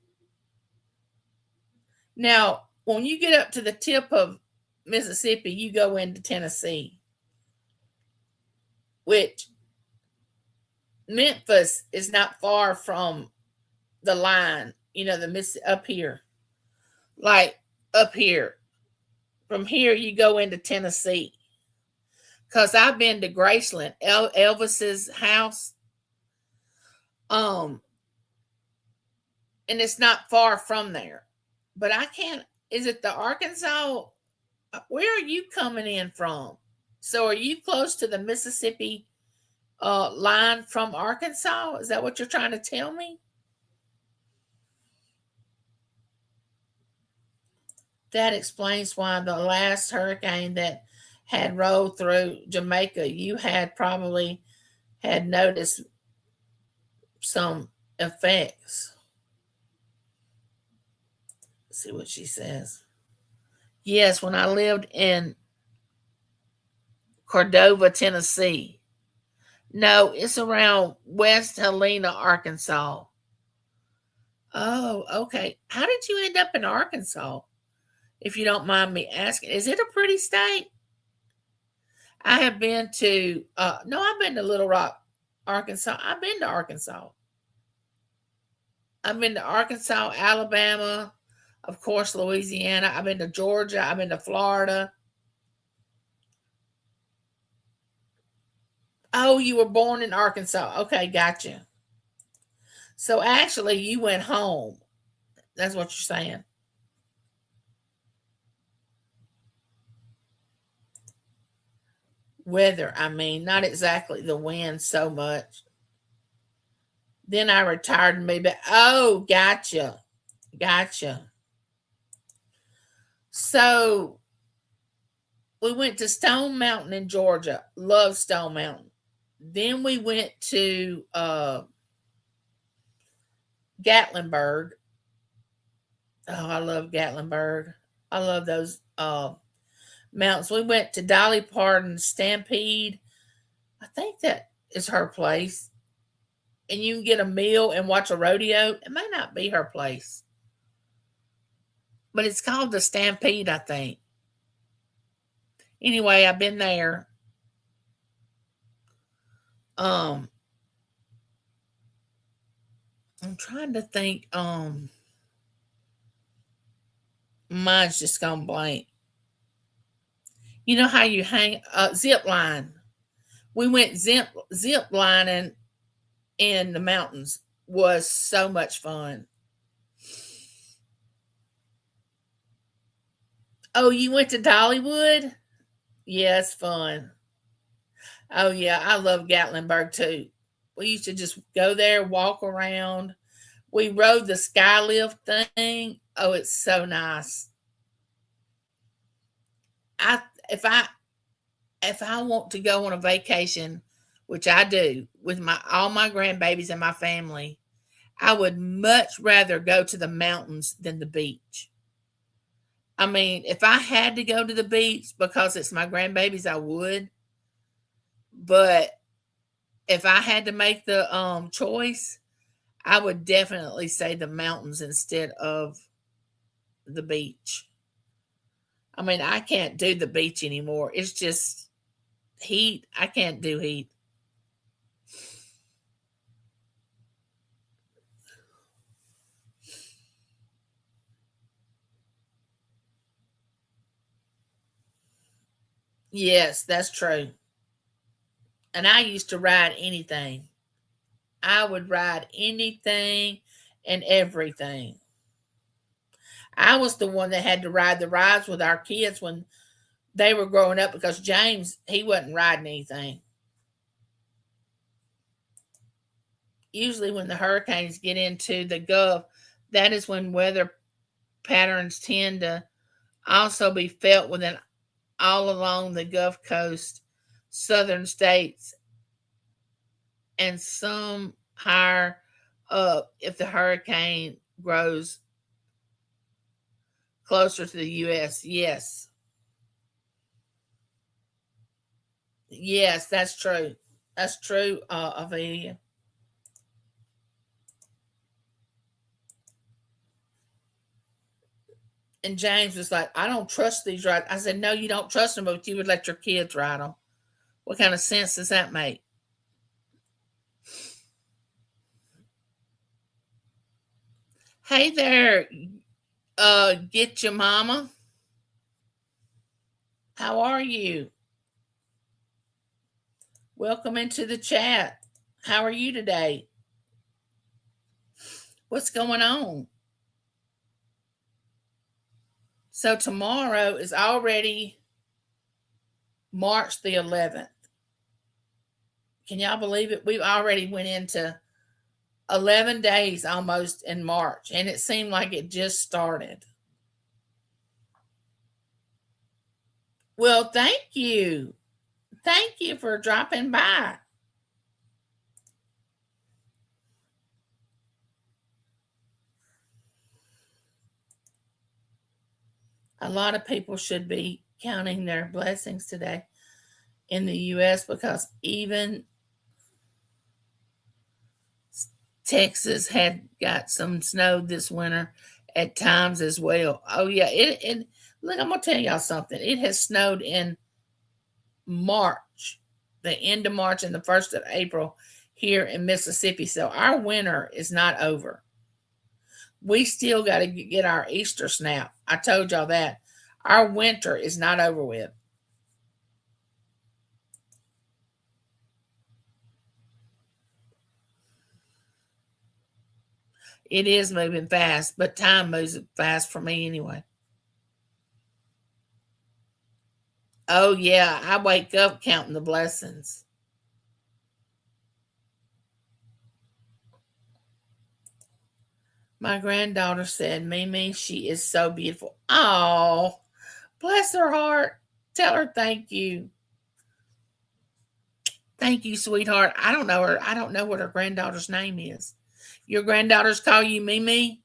Now, when you get up to the tip of Mississippi, you go into Tennessee, which Memphis is not far from the line, the Miss up here. Like up here. From here, you go into Tennessee. Because I've been to Graceland, Elvis's house. And it's not far from there. But I can't, is it the Arkansas? Where are you coming in from? So are you close to the Mississippi line from Arkansas? Is that what you're trying to tell me? That explains why the last hurricane that had rolled through Jamaica, you had probably had noticed some effects. Let's see what she says. Yes, when I lived in Cordova, Tennessee. No, it's around West Helena, Arkansas. Oh, okay. How did you end up in Arkansas? If you don't mind me asking, is it a pretty state? I have been to, no, I've been to Little Rock, Arkansas. I've been to Arkansas. I've been to Arkansas, Alabama, of course, Louisiana. I've been to Georgia. I've been to Florida. Oh, you were born in Arkansas. Okay, gotcha. So actually, you went home. That's what you're saying. Weather, I mean, not exactly the wind so much. Then I retired and maybe, oh, gotcha. Gotcha. So we went to Stone Mountain in Georgia. Love Stone Mountain. Then we went to Gatlinburg. Oh, I love Gatlinburg. I love those mountains. We went to Dolly Parton's Stampede. I think that is her place. And you can get a meal and watch a rodeo. It may not be her place. But it's called the Stampede, I think. Anyway, I've been there. I'm trying to think. Mine's just gone blank. You know how you hang zip line? We went zip lining in the mountains. Was so much fun. Oh, you went to Dollywood? Yeah, it's fun. Oh yeah, I love Gatlinburg too. We used to just go there, walk around. We rode the skylift thing. Oh, it's so nice. I if I want to go on a vacation, which I do with all my grandbabies and my family, I would much rather go to the mountains than the beach. I mean, if I had to go to the beach because it's my grandbabies, I would. But if I had to make the choice, I would definitely say the mountains instead of the beach. I mean, I can't do the beach anymore. It's just heat. I can't do heat. Yes, that's true. And I used to ride anything. I would ride anything and everything. I was the one that had to ride the rides with our kids when they were growing up because James, he wasn't riding anything. Usually, when the hurricanes get into the Gulf, that is when weather patterns tend to also be felt within all along the Gulf Coast, southern states, and some higher up if the hurricane grows closer to the U.S. Yes. Yes, that's true. That's true, Amelia. And James was like, I don't trust these rides. I said, no, you don't trust them, but you would let your kids ride them. What kind of sense does that make? Hey there, get your mama. How are you? Welcome into the chat. How are you today? What's going on? So tomorrow is already March the 11th. Can y'all believe it? We've already went into 11 days almost in March, and it seemed like it just started. Well, thank you. Thank you for dropping by. A lot of people should be counting their blessings today in the U.S. because even Texas had got some snow this winter at times as well. Oh yeah, it look, I'm gonna tell y'all something. It has snowed in March, the end of March and the first of April here in Mississippi. So our winter is not over. We still got to get our Easter snap. I told y'all that. Our winter is not over with. It is moving fast, but time moves fast for me anyway. Oh, yeah. I wake up counting the blessings. My granddaughter said, Mimi, she is so beautiful. Oh, bless her heart. Tell her thank you. Thank you, sweetheart. I don't know her. I don't know what her granddaughter's name is. Your granddaughters call you Mimi?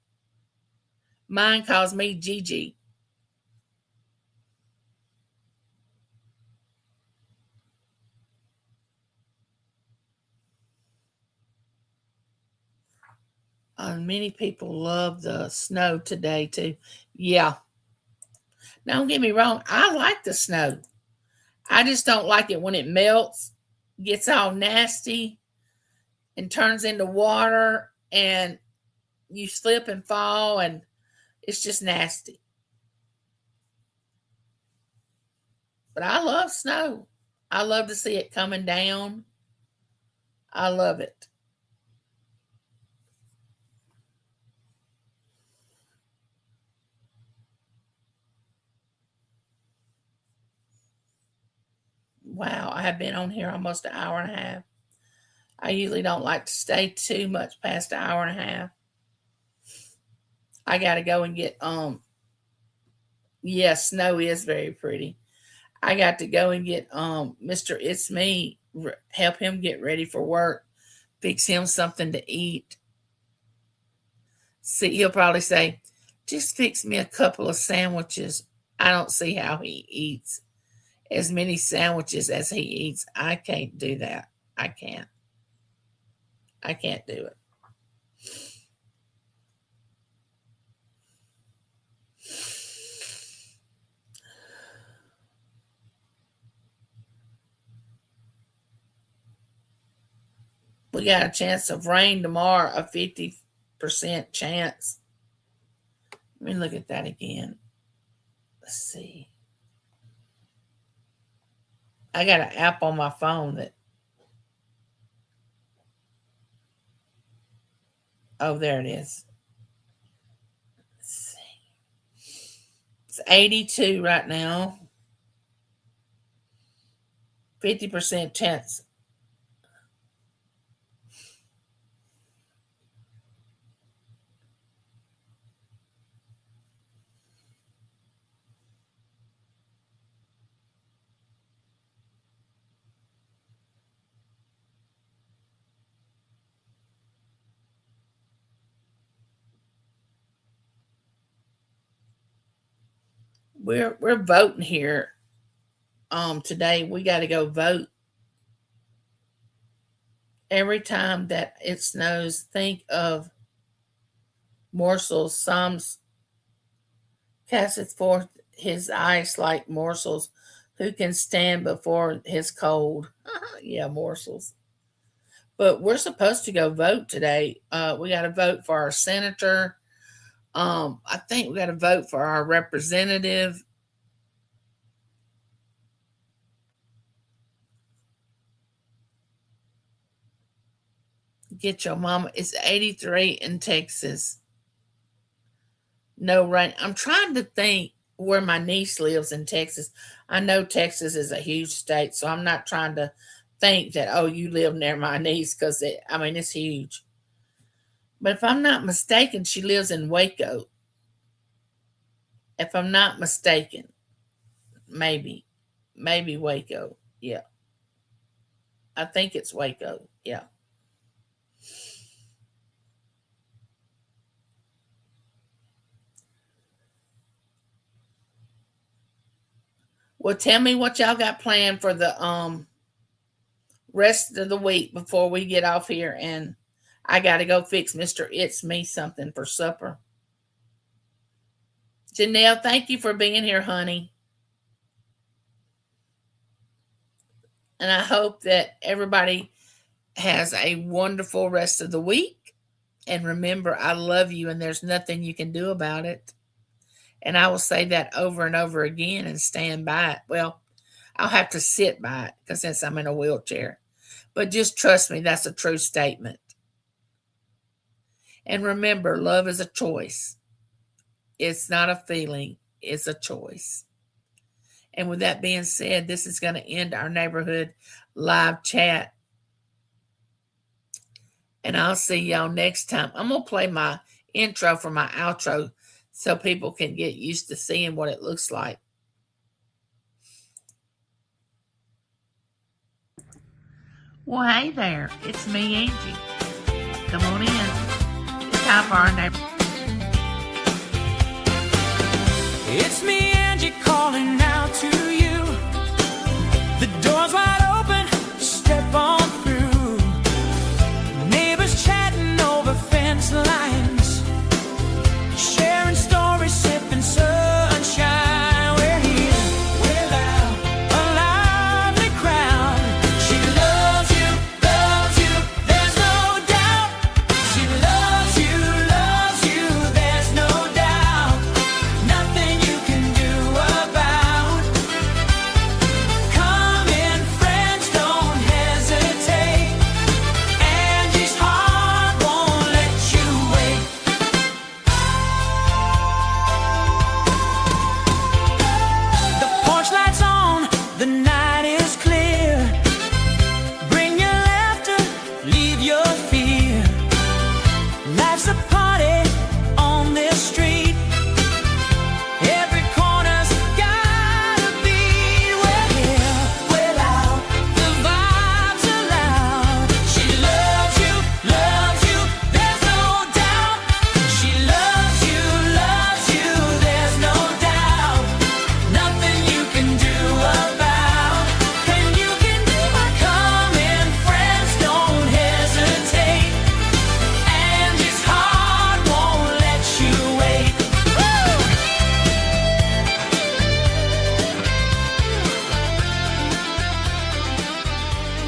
Mine calls me Gigi. Many people love the snow today, too. Yeah. Now, don't get me wrong. I like the snow. I just don't like it when it melts, gets all nasty, and turns into water, and you slip and fall, and it's just nasty. But I love snow. I love to see it coming down. I love it. Wow, I have been on here almost an hour and a half. I usually don't like to stay too much past an hour and a half. I got to go and get yes, snow is very pretty. I got to go and get Mr. It's Me, help him get ready for work, fix him something to eat. See, he'll probably say, Just fix me a couple of sandwiches. I don't see how he eats as many sandwiches as he eats. I can't do that. I can't. I can't do it. We got a chance of rain tomorrow, a 50% chance. Let me look at that again. Let's see. I got an app on my phone that. Oh, there it is. Let's see. It's 82 right now. 50% chance. We're voting here. Today we got to go vote. Every time that it snows, think of morsels. Psalms casteth forth his ice like morsels. Who can stand before his cold? Yeah, morsels. But we're supposed to go vote today. We got to vote for our senator. I think we got to vote for our representative. Get your mama. It's 83 in Texas. No rain. I'm trying to think where my niece lives in Texas. I know Texas is a huge state, so I'm not trying to think that, oh, you live near my niece, because it's huge. But if I'm not mistaken, she lives in Waco. If I'm not mistaken, maybe Waco. Yeah. I think it's Waco. Yeah. Well, tell me what y'all got planned for the rest of the week before we get off here, and I got to go fix Mr. It's Me something for supper. Janelle, thank you for being here, honey. And I hope that everybody has a wonderful rest of the week. And remember, I love you, and there's nothing you can do about it. And I will say that over and over again and stand by it. Well, I'll have to sit by it because since I'm in a wheelchair. But just trust me, that's a true statement. And remember, love is a choice. It's not a feeling, it's a choice. And with that being said, this is going to end our neighborhood live chat. And I'll see y'all next time. I'm going to play my intro for my outro so people can get used to seeing what it looks like. Well, hey there. It's me, Angie. Come on in. It's time for our neighborhood.